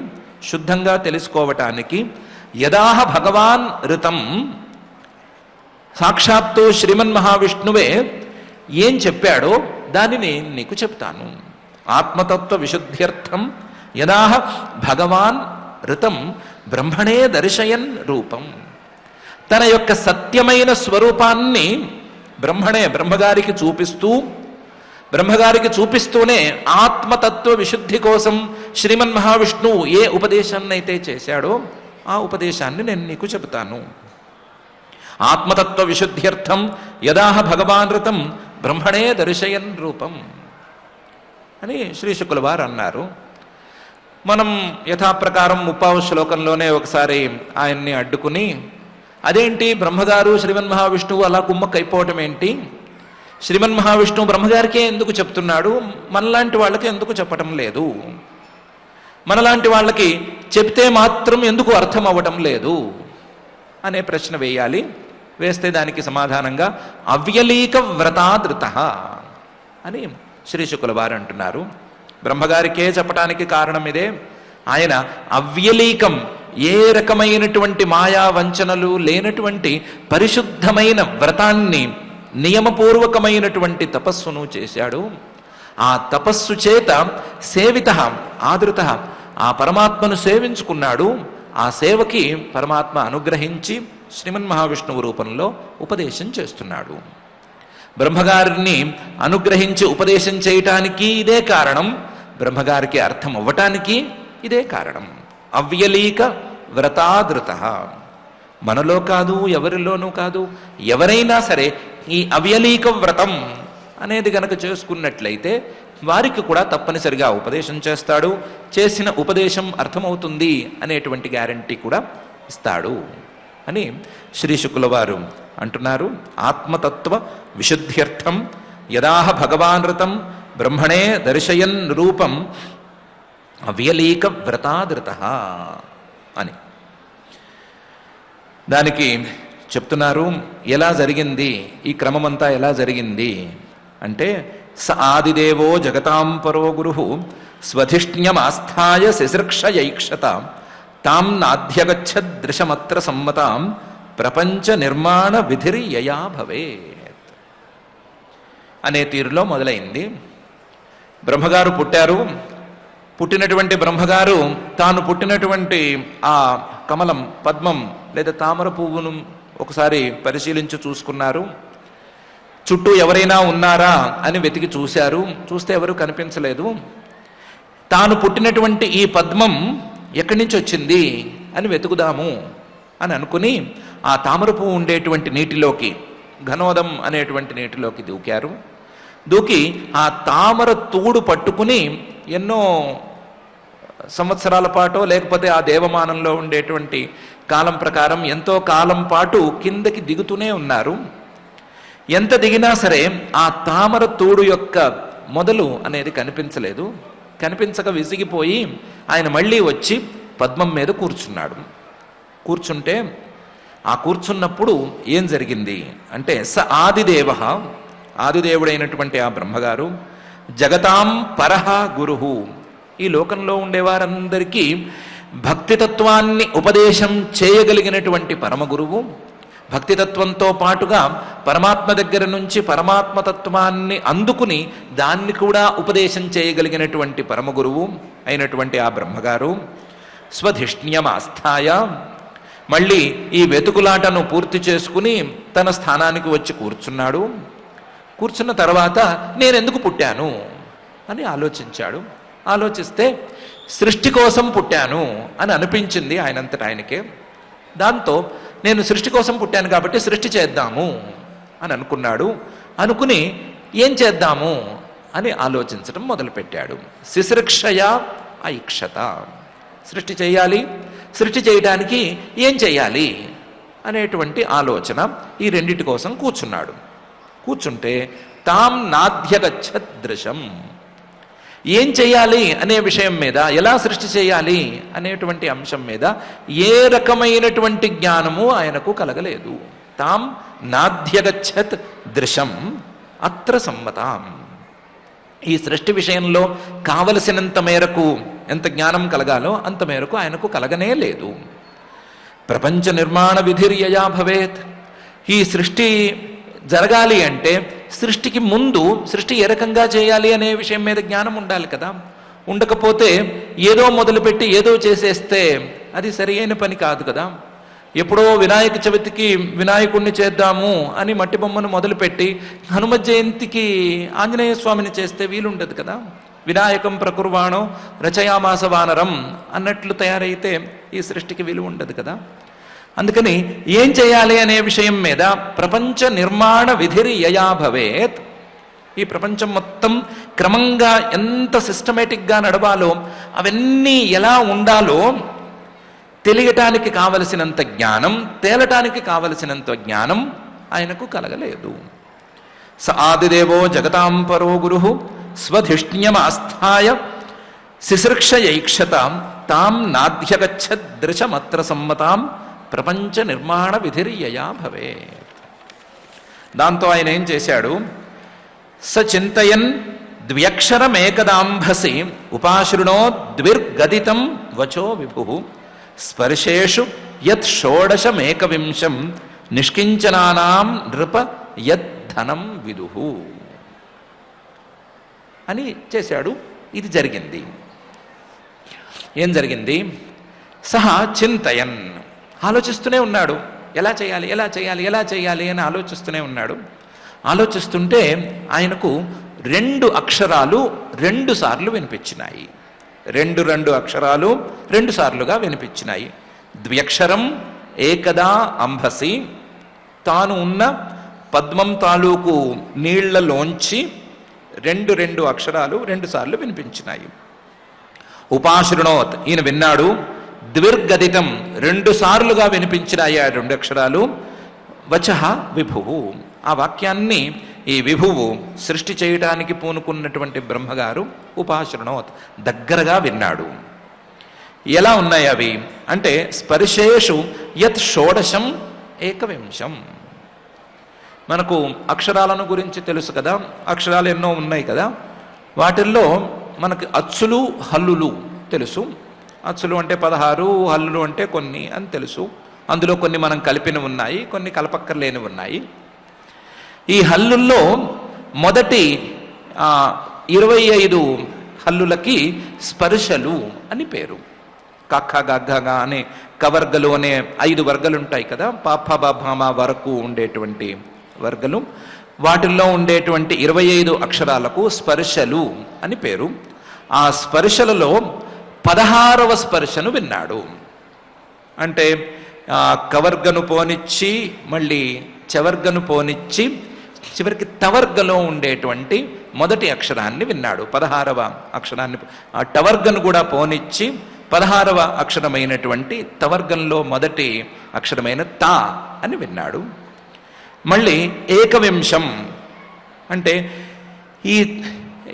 శుద్ధంగా తెలుసుకోవటానికి యదాహ భగవాన్ ఋతం, సాక్షాత్తు శ్రీమన్ మహావిష్ణువే ఏం చెప్పాడో దానిని నీకు చెప్తాను. ఆత్మతత్వ విశుద్ధ్యర్థం యదాహ భగవాన్ ఋతం బ్రహ్మణే దర్శయన్ రూపం, తన యొక్క సత్యమైన స్వరూపాన్ని బ్రహ్మగారికి చూపిస్తూనే ఆత్మతత్వ విశుద్ధి కోసం శ్రీమన్ మహావిష్ణువు ఏ ఉపదేశాన్ని అయితే చేశాడో ఆ ఉపదేశాన్ని నేను నీకు చెబుతాను. ఆత్మతత్వ విశుద్ధ్యర్థం యదాహ భగవాన్ ఋతం బ్రహ్మణే దర్శయన్ రూపం అని శ్రీ శుక్ల వారు అన్నారు. మనం యథాప్రకారం 30వ శ్లోకంలోనే ఒకసారి ఆయన్ని అడ్డుకుని, అదేంటి బ్రహ్మగారు శ్రీమన్ మహావిష్ణువు అలా కుమ్మక్కైపోవటం ఏంటి, శ్రీమన్ మహావిష్ణువు బ్రహ్మగారికే ఎందుకు చెప్తున్నాడు, మనలాంటి వాళ్ళకి ఎందుకు చెప్పటం లేదు? మనలాంటి వాళ్ళకి చెప్తే మాత్రం ఎందుకు అర్థం అవ్వటం లేదు అనే ప్రశ్న వేయాలి. వేస్తే దానికి సమాధానంగా అవ్యలీక వ్రతాదృత అని శ్రీ శుకుల వారు అంటున్నారు. బ్రహ్మగారికే చెప్పటానికి కారణం ఇదే. ఆయన అవ్యలీకం, ఏ రకమైనటువంటి మాయా వంచనలు లేనటువంటి పరిశుద్ధమైన వ్రతాన్ని, నియమపూర్వకమైనటువంటి తపస్సును చేశాడు. ఆ తపస్సు చేత సేవిత ఆదృత, ఆ పరమాత్మను సేవించుకున్నాడు. ఆ సేవకి పరమాత్మ అనుగ్రహించి శ్రీమన్ మహావిష్ణువు రూపంలో ఉపదేశం చేస్తున్నాడు. బ్రహ్మగారిని అనుగ్రహించి ఉపదేశం చేయటానికి ఇదే కారణం, బ్రహ్మగారికి అర్థం అవ్వటానికి ఇదే కారణం. అవ్యలీక వ్రతాదృత. మనలో కాదు, ఎవరిలోనూ కాదు, ఎవరైనా సరే ఈ అవ్యలీక వ్రతం అనేది గనక చేసుకున్నట్లయితే వారికి కూడా తప్పనిసరిగా ఉపదేశం చేస్తాడు. చేసిన ఉపదేశం అర్థమవుతుంది అనేటువంటి గ్యారంటీ కూడా ఇస్తాడు అని శ్రీ శుకుల వారు అంటున్నారు. ఆత్మతత్వ విశుద్ధ్యర్థం యదాహ భగవానృతం బ్రహ్మణే దర్శయన్ రూపం అవ్యలీక వ్రతాదృత అని. దానికి చెప్తున్నారు ఎలా జరిగింది, ఈ క్రమమంతా ఎలా జరిగింది అంటే, స ఆదిదేవో జగతాం పరో గురు స్వధిష్ణ్యమాస్థాయ శిశృక్షయైక్షత తాం నాధ్యగచ్చదృశమత్ర సమ్మతాం ప్రపంచ నిర్మాణ విధిర్యయా భవేత్ అనే తీరులో మొదలైంది. బ్రహ్మగారు పుట్టారు. పుట్టినటువంటి బ్రహ్మగారు తాను పుట్టినటువంటి ఆ కమలం, పద్మం లేదా తామర పువ్వును ఒకసారి పరిశీలించి చూసుకున్నారు. చుట్టూ ఎవరైనా ఉన్నారా అని వెతికి చూశారు. చూస్తే ఎవరు కనిపించలేదు. తాను పుట్టినటువంటి ఈ పద్మం ఎక్కడి నుంచి వచ్చింది అని వెతుకుదాము అని అనుకుని ఆ తామర పువ్వు ఉండేటువంటి నీటిలోకి, ఘనోదం అనేటువంటి నీటిలోకి దూకారు. దూకి ఆ తామర తూడు పట్టుకుని ఎన్నో సంవత్సరాల పాటు, లేకపోతే ఆ దేవమానంలో ఉండేటువంటి కాలం ప్రకారం ఎంతో కాలం పాటు కిందకి దిగుతూనే ఉన్నారు. ఎంత దిగినా సరే ఆ తామర తూడు యొక్క మొదలు అనేది కనిపించలేదు. కనిపించక విసిగిపోయి ఆయన మళ్ళీ వచ్చి పద్మం మీద కూర్చున్నాడు. కూర్చుంటే ఆ కూర్చున్నప్పుడు ఏం జరిగింది అంటే, స ఆదిదేవ, ఆదిదేవుడైనటువంటి ఆ బ్రహ్మగారు జగతాం పరహ గురుహు, ఈ లోకంలో ఉండేవారందరికీ భక్తితత్వాన్ని ఉపదేశం చేయగలిగినటువంటి పరమగురువు, భక్తితత్వంతో పాటుగా పరమాత్మ దగ్గర నుంచి పరమాత్మతత్వాన్ని అందుకుని దాన్ని కూడా ఉపదేశం చేయగలిగినటువంటి పరమగురువు అయినటువంటి ఆ బ్రహ్మగారు స్వధిష్ణ్యమాస్థాయ, మళ్ళీ ఈ వెతుకులాటను పూర్తి చేసుకుని తన స్థానానికి వచ్చి కూర్చున్నాడు. కూర్చున్న తర్వాత నేనెందుకు పుట్టాను అని ఆలోచించాడు. ఆలోచిస్తే సృష్టి కోసం పుట్టాను అని అనిపించింది ఆయనంతట ఆయనకే. దాంతో నేను సృష్టి కోసం పుట్టాను కాబట్టి సృష్టి చేద్దాము అని అనుకున్నాడు. అనుకుని ఏం చేద్దాము అని ఆలోచించడం మొదలుపెట్టాడు. శిశృక్షయ ఐక్షత, సృష్టి చేయాలి, సృష్టి చేయడానికి ఏం చేయాలి అనేటువంటి ఆలోచన, ఈ రెండిటి కోసం కూర్చున్నాడు. కూర్చుంటే తాం నాధ్యగచ్చదృశం, ఏం చేయాలి అనే విషయం మీద, ఎలా సృష్టి చేయాలి అనేటువంటి అంశం మీద ఏ రకమైనటువంటి జ్ఞానము ఆయనకు కలగలేదు. తాం నాధ్యగచ్చత్ దృశం అత్ర సమ్మతాం, ఈ సృష్టి విషయంలో కావలసినంత మేరకు ఎంత జ్ఞానం కలగాలో అంత మేరకు ఆయనకు కలగనే లేదు. ప్రపంచ నిర్మాణ విధిర్యయా భవేత్, ఈ సృష్టి జరగాలి అంటే సృష్టికి ముందు సృష్టి ఏ రకంగా చేయాలి అనే విషయం మీద జ్ఞానం ఉండాలి కదా. ఉండకపోతే ఏదో మొదలుపెట్టి ఏదో చేసేస్తే అది సరి అయిన పని కాదు కదా. ఎప్పుడో వినాయక చవితికి వినాయకుడిని చేద్దాము అని మట్టి బొమ్మను మొదలుపెట్టి హనుమ జయంతికి ఆంజనేయ స్వామిని చేస్తే వీలుండదు కదా. వినాయకం ప్రకుర్వాణో రచయామాస వానరం అన్నట్లు తయారైతే ఈ సృష్టికి విలువ ఉండదు కదా. అందుకని ఏం చేయాలి అనే విషయం మీద ప్రపంచ నిర్మాణ విధిర్యయా భవేత్, ఈ ప్రపంచం మొత్తం క్రమంగా ఎంత సిస్టమేటిక్గా నడవాలో, అవన్నీ ఎలా ఉండాలో తెలియటానికి కావలసినంత జ్ఞానం, తేలటానికి కావలసినంత జ్ఞానం ఆయనకు కలగలేదు. స ఆదిదేవో జగతాం పరో గురు స్వధిష్ణ్యమాస్థాయ శిశృక్షయైక్షతాం తాం నాధ్యగచ్చదృశమత్ర సమ్మతాం ప్రపంచ నిర్మాణ విధిర్యయా భవే. దాంతో ఆయన ఏం చేశాడు? స చింతయన్ ద్వ్యక్షరమేకదాంభసి ఉపాశృణో ద్విర్గదితం వచో విభు స్పర్శేషు యత్ షోడశమేకవింశం నిష్కించనానాం నృప యద్ధనం విదుహు అని చేశాడు. ఇది జరిగింది. ఏం జరిగింది? సహా చింతయన్, ఆలోచిస్తూనే ఉన్నాడు. ఎలా చేయాలి ఎలా చేయాలి ఎలా చేయాలి అని ఆలోచిస్తూనే ఉన్నాడు. ఆలోచిస్తుంటే ఆయనకు 2 అక్షరాలు 2 సార్లు వినిపించినాయి. 2 అక్షరాలు 2 సార్లుగా వినిపించినాయి. ద్వ్యక్షరం ఏకదా అంభసి, తాను ఉన్న పద్మం తాలూకు నీళ్లలోంచి 2 అక్షరాలు 2 సార్లు వినిపించినాయి. ఉపాశృణోత్, ఈయన విన్నాడు. ద్విర్గదితం, 2 సార్లుగా వినిపించినాయి ఆ 2 అక్షరాలు. వచః విభువు, ఆ వాక్యాన్ని ఈ విభువు సృష్టి చేయటానికి పూనుకున్నటువంటి బ్రహ్మగారు ఉపాశృణోత్, దగ్గరగా విన్నాడు. ఎలా ఉన్నాయి అవి అంటే స్పర్శేషు యత్ షోడశం ఏకవింశం. మనకు అక్షరాలను గురించి తెలుసు కదా, అక్షరాలు ఎన్నో ఉన్నాయి కదా. వాటిల్లో మనకి అచ్చులు హల్లులు తెలుసు. అచ్చులు అంటే 16, హల్లులు అంటే కొన్ని అని తెలుసు. అందులో కొన్ని మనం కలిపినవి ఉన్నాయి, కొన్ని కలపక్కర్లేనివి ఉన్నాయి. ఈ హల్లుల్లో మొదటి 25 హల్లులకి స్పర్శలు అని పేరు. కక్క గగ్గగా అనే కవర్గలు అనే 5 వర్గలు ఉంటాయి కదా, పాప బాభామ వరకు ఉండేటువంటి వర్గలు. వాటిల్లో ఉండేటువంటి 25 అక్షరాలకు స్పర్శలు అని పేరు. ఆ స్పర్శలలో 16వ స్పర్శను విన్నాడు. అంటే కవర్గను పోనిచ్చి మళ్ళీ చవర్గను పోనిచ్చి చివరికి తవర్గలో ఉండేటువంటి మొదటి అక్షరాన్ని విన్నాడు. 16వ అక్షరాన్ని, ఆ టవర్గను కూడా పోనిచ్చి 16వ అక్షరమైనటువంటి తవర్గంలో మొదటి అక్షరమైన తా అని విన్నాడు. మళ్ళీ ఏకవింశం అంటే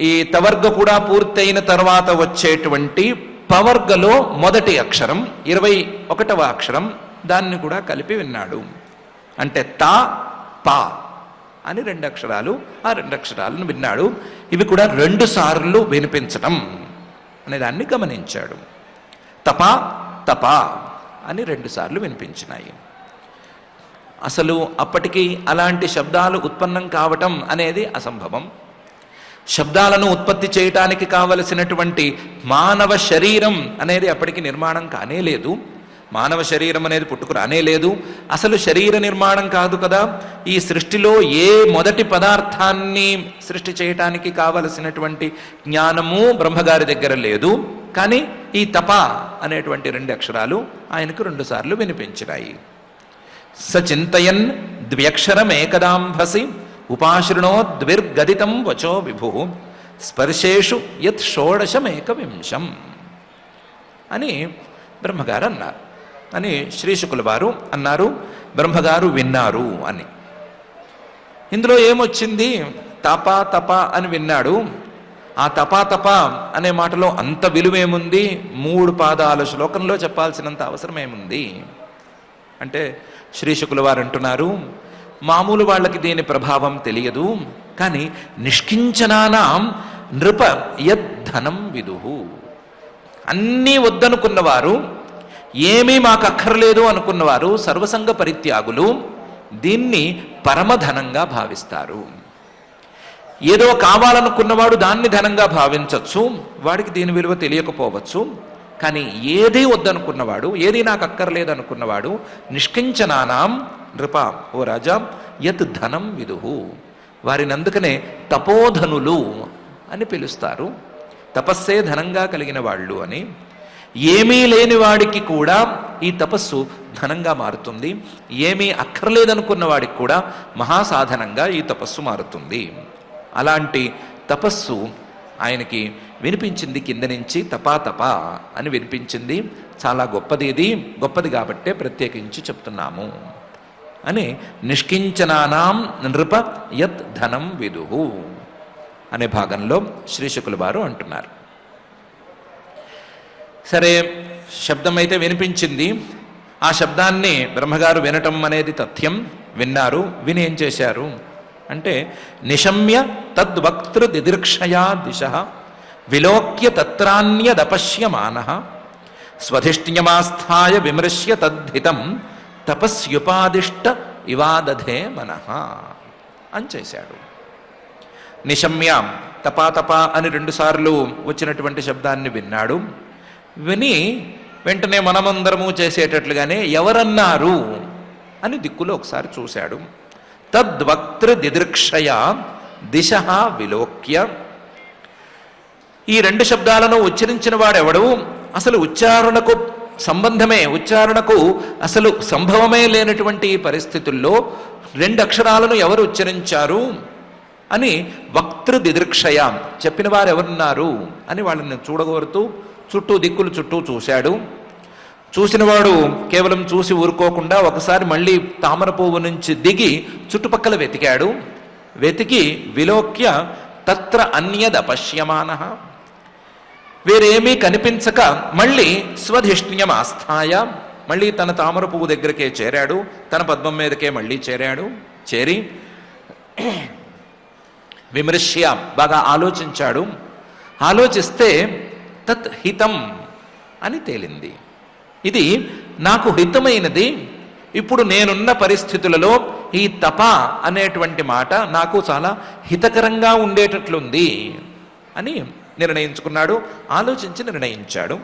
ఈ తవర్గ కూడా పూర్తయిన తర్వాత వచ్చేటువంటి పవర్గలో మొదటి అక్షరం 21వ అక్షరం, దాన్ని కూడా కలిపి విన్నాడు. అంటే తా పా అని 2 అక్షరాలు, ఆ 2 అక్షరాలను విన్నాడు. ఇవి కూడా 2 సార్లు వినిపించటం అనే దాన్ని గమనించాడు. తపా తపా అని 2 సార్లు వినిపించినాయి. అసలు అప్పటికి అలాంటి శబ్దాలు ఉత్పన్నం కావటం అనేది అసంభవం. శబ్దాలను ఉత్పత్తి చేయటానికి కావలసినటువంటి మానవ శరీరం అనేది అప్పటికి నిర్మాణం కానే లేదు. మానవ శరీరం అనేది పుట్టుకురానే లేదు. అసలు శరీర నిర్మాణం కాదు కదా. ఈ సృష్టిలో ఏ మొదటి పదార్థాన్ని సృష్టి చేయటానికి కావలసినటువంటి జ్ఞానము బ్రహ్మగారి దగ్గర లేదు. కానీ ఈ తప అనేటువంటి 2 అక్షరాలు ఆయనకు 2 సార్లు వినిపించినాయి. సచింతయన్ ద్వ్యక్షరమేకదాంభసి ఉపాశృణో ద్విర్గదితం వచో విభు స్పర్శేషు యత్ షోడశమేకవింశం అని బ్రహ్మగారు అన్నారు. అని శ్రీశుకుల వారు అన్నారు, బ్రహ్మగారు విన్నారు అని. ఇందులో ఏమొచ్చింది? తప తప అని విన్నాడు. ఆ తపా తప అనే మాటలో అంత విలువేముంది? 3 పాదాల శ్లోకంలో చెప్పాల్సినంత అవసరం ఏముంది అంటే శ్రీశుకుల వారు అంటున్నారు, మామూలు వాళ్ళకి దీని ప్రభావం తెలియదు, కానీ నిష్కించనానాం నృప యద్ధనం విదుహు. అన్నీ వద్దనుకున్నవారు, ఏమీ మాకు అక్కర్లేదు అనుకున్నవారు, సర్వసంగ పరిత్యాగులు దీన్ని పరమధనంగా భావిస్తారు. ఏదో కావాలనుకున్నవాడు దాన్ని ధనంగా భావించవచ్చు, వాడికి దీని విలువ తెలియకపోవచ్చు. కానీ ఏదీ వద్దనుకున్నవాడు, ఏది నాకు అక్కర్లేదు అనుకున్నవాడు నిష్కించనానాం నృప, ఓ రాజా, యత్ ధనం విదుహు, వారిని అందుకనే తపోధనులు అని పిలుస్తారు. తపస్సే ధనంగా కలిగిన వాళ్ళు అని. ఏమీ లేని వాడికి కూడా ఈ తపస్సు ధనంగా మారుతుంది. ఏమీ అక్కర్లేదనుకున్న వాడికి కూడా మహాసాధనంగా ఈ తపస్సు మారుతుంది. అలాంటి తపస్సు ఆయనకి వినిపించింది. కింద నుంచి తపా తపా అని వినిపించింది. చాలా గొప్పది. ఇది గొప్పది కాబట్టే ప్రత్యేకించి చెప్తున్నాము అని నిష్కించనానాం నృప యత్ ధనం విదుహు అనే భాగంలో శ్రీ శుకుల వారు అంటున్నారు. సరే, శబ్దం అయితే వినిపించింది. ఆ శబ్దాన్ని బ్రహ్మగారు వినటం అనేది తథ్యం. విన్నారు. విని ఏం చేశారు అంటే, నిశమ్య తద్వక్తృ దిదీర్క్షయా దిశ విలోక్య తత్రాన్యదపశ్యమాన స్వధిష్ఠ్యమాస్థాయ విమృశ్య తద్ధితం తపస్యుపాదిష్ట ఇవాదధే మనః అని చేశాడు. నిశమ్య, తపాతపా అని 2 సార్లు వచ్చినటువంటి శబ్దాన్ని విన్నాడు. విని వెంటనే మనమందరము చేసేటట్లుగానే ఎవరన్నారు అని దిక్కులో ఒకసారి చూశాడు. తద్వక్తృ దిదీర్క్షయ దిశ విలోక్య. ఈ 2 శబ్దాలను ఉచ్చరించిన వాడెవడు? అసలు ఉచ్చారణకు సంబంధమే, ఉచ్చారణకు అసలు సంభవమే లేనటువంటి పరిస్థితుల్లో 2 అక్షరాలను ఎవరు ఉచ్చరించారు అని వక్తృ దిదీర్క్షయ, చెప్పిన వారు ఎవరున్నారు అని వాళ్ళని చూడగోరుతూ చుట్టూ దిక్కులు చుట్టూ చూశాడు. చూసినవాడు కేవలం చూసి ఊరుకోకుండా ఒకసారి మళ్ళీ తామర పువ్వు నుంచి దిగి చుట్టుపక్కల వెతికాడు. వెతికి విలోక్య తత్ర అన్యదపశ్యమాన, వేరేమీ కనిపించక మళ్ళీ స్వధిష్ణ్యమాస్థాయ, మళ్ళీ తన తామర పువ్వు దగ్గరికే చేరాడు. తన పద్మం మీదకే మళ్ళీ చేరాడు. చేరి విమృశ్య, బాగా ఆలోచించాడు. ఆలోచిస్తే తత్ హితం అని తేలింది. ఇది నాకు హితమైనది. ఇప్పుడు నేనున్న పరిస్థితులలో ఈ తప అనేటువంటి మాట నాకు చాలా హితకరంగా ఉండేటట్లుంది అని నిర్ణయించుకున్నాడు. ఆలోచించి నిర్ణయించాడు.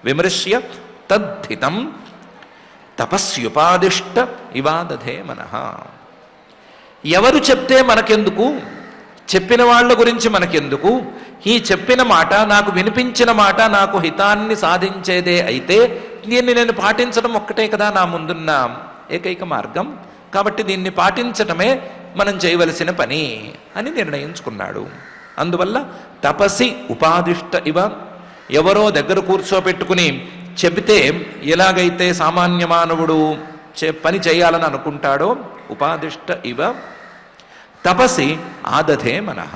విమృశ్య తద్ధితం తపస్యుపాదిష్ట ఇవాదధే మనః. ఎవరు చెప్తే మనకెందుకు, చెప్పిన వాళ్ళ గురించి మనకెందుకు, ఈ చెప్పిన మాట, నాకు వినిపించిన మాట నాకు హితాన్ని సాధించేదే అయితే దీన్ని నేను పాటించడం ఒక్కటే కదా నా ముందున్న ఏకైక మార్గం. కాబట్టి దీన్ని పాటించటమే మనం చేయవలసిన పని అని నిర్ణయించుకున్నాడు. అందువల్ల తపసి ఉపాదిష్ట ఇవ, ఎవరో దగ్గర కూర్చోపెట్టుకుని చెబితే ఎలాగైతే సామాన్య మానవుడు పని చేయాలని అనుకుంటాడో ఉపాదిష్ట ఇవ తపసి ఆదధే మనః,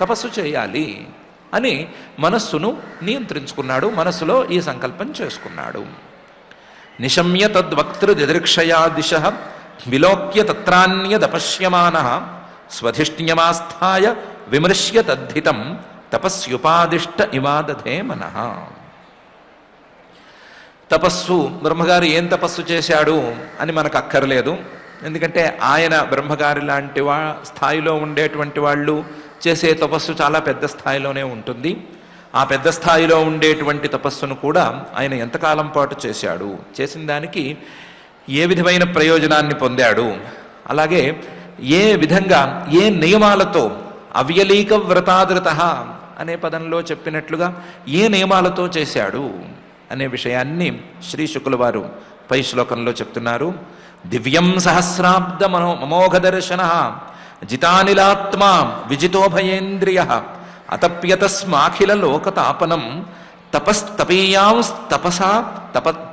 తపస్సు చేయాలి అని మనస్సును నియంత్రించుకున్నాడు. మనస్సులో ఈ సంకల్పం చేసుకున్నాడు. నిశమ్య తద్వక్తృ దిదీర్క్షయా దిశ విలోక్య తత్రాన్యదపశ్యమాన స్వధిష్ణ్యమాస్థాయ విమృశ్య తద్ధితం తపస్యుపాదిష్ట ఇవాదధే మనః. తపస్సు, బ్రహ్మగారు ఏం తపస్సు చేశాడు అని మనకు అక్కర్లేదు. ఎందుకంటే ఆయన బ్రహ్మగారి లాంటి స్థాయిలో ఉండేటువంటి వాళ్ళు చేసే తపస్సు చాలా పెద్ద స్థాయిలోనే ఉంటుంది. ఆ పెద్ద స్థాయిలో ఉండేటువంటి తపస్సును కూడా ఆయన ఎంతకాలం పాటు చేశాడు, చేసిన దానికి ఏ విధమైన ప్రయోజనాన్ని పొందాడు, అలాగే ఏ విధంగా ఏ నియమాలతో, అవ్యలీక వ్రతాదృత అనే పదంలో చెప్పినట్లుగా ఏ నియమాలతో చేశాడు అనే విషయాన్ని శ్రీ శుకుల వారు పై శ్లోకంలో చెప్తున్నారు. దివ్యం సహస్రాబ్ద మమోఘ దర్శన జితానిలాత్మా విజితోభయేంద్రియ అతప్యతస్మాఖిల లోకతాపనం తపస్తపీయాం తపసా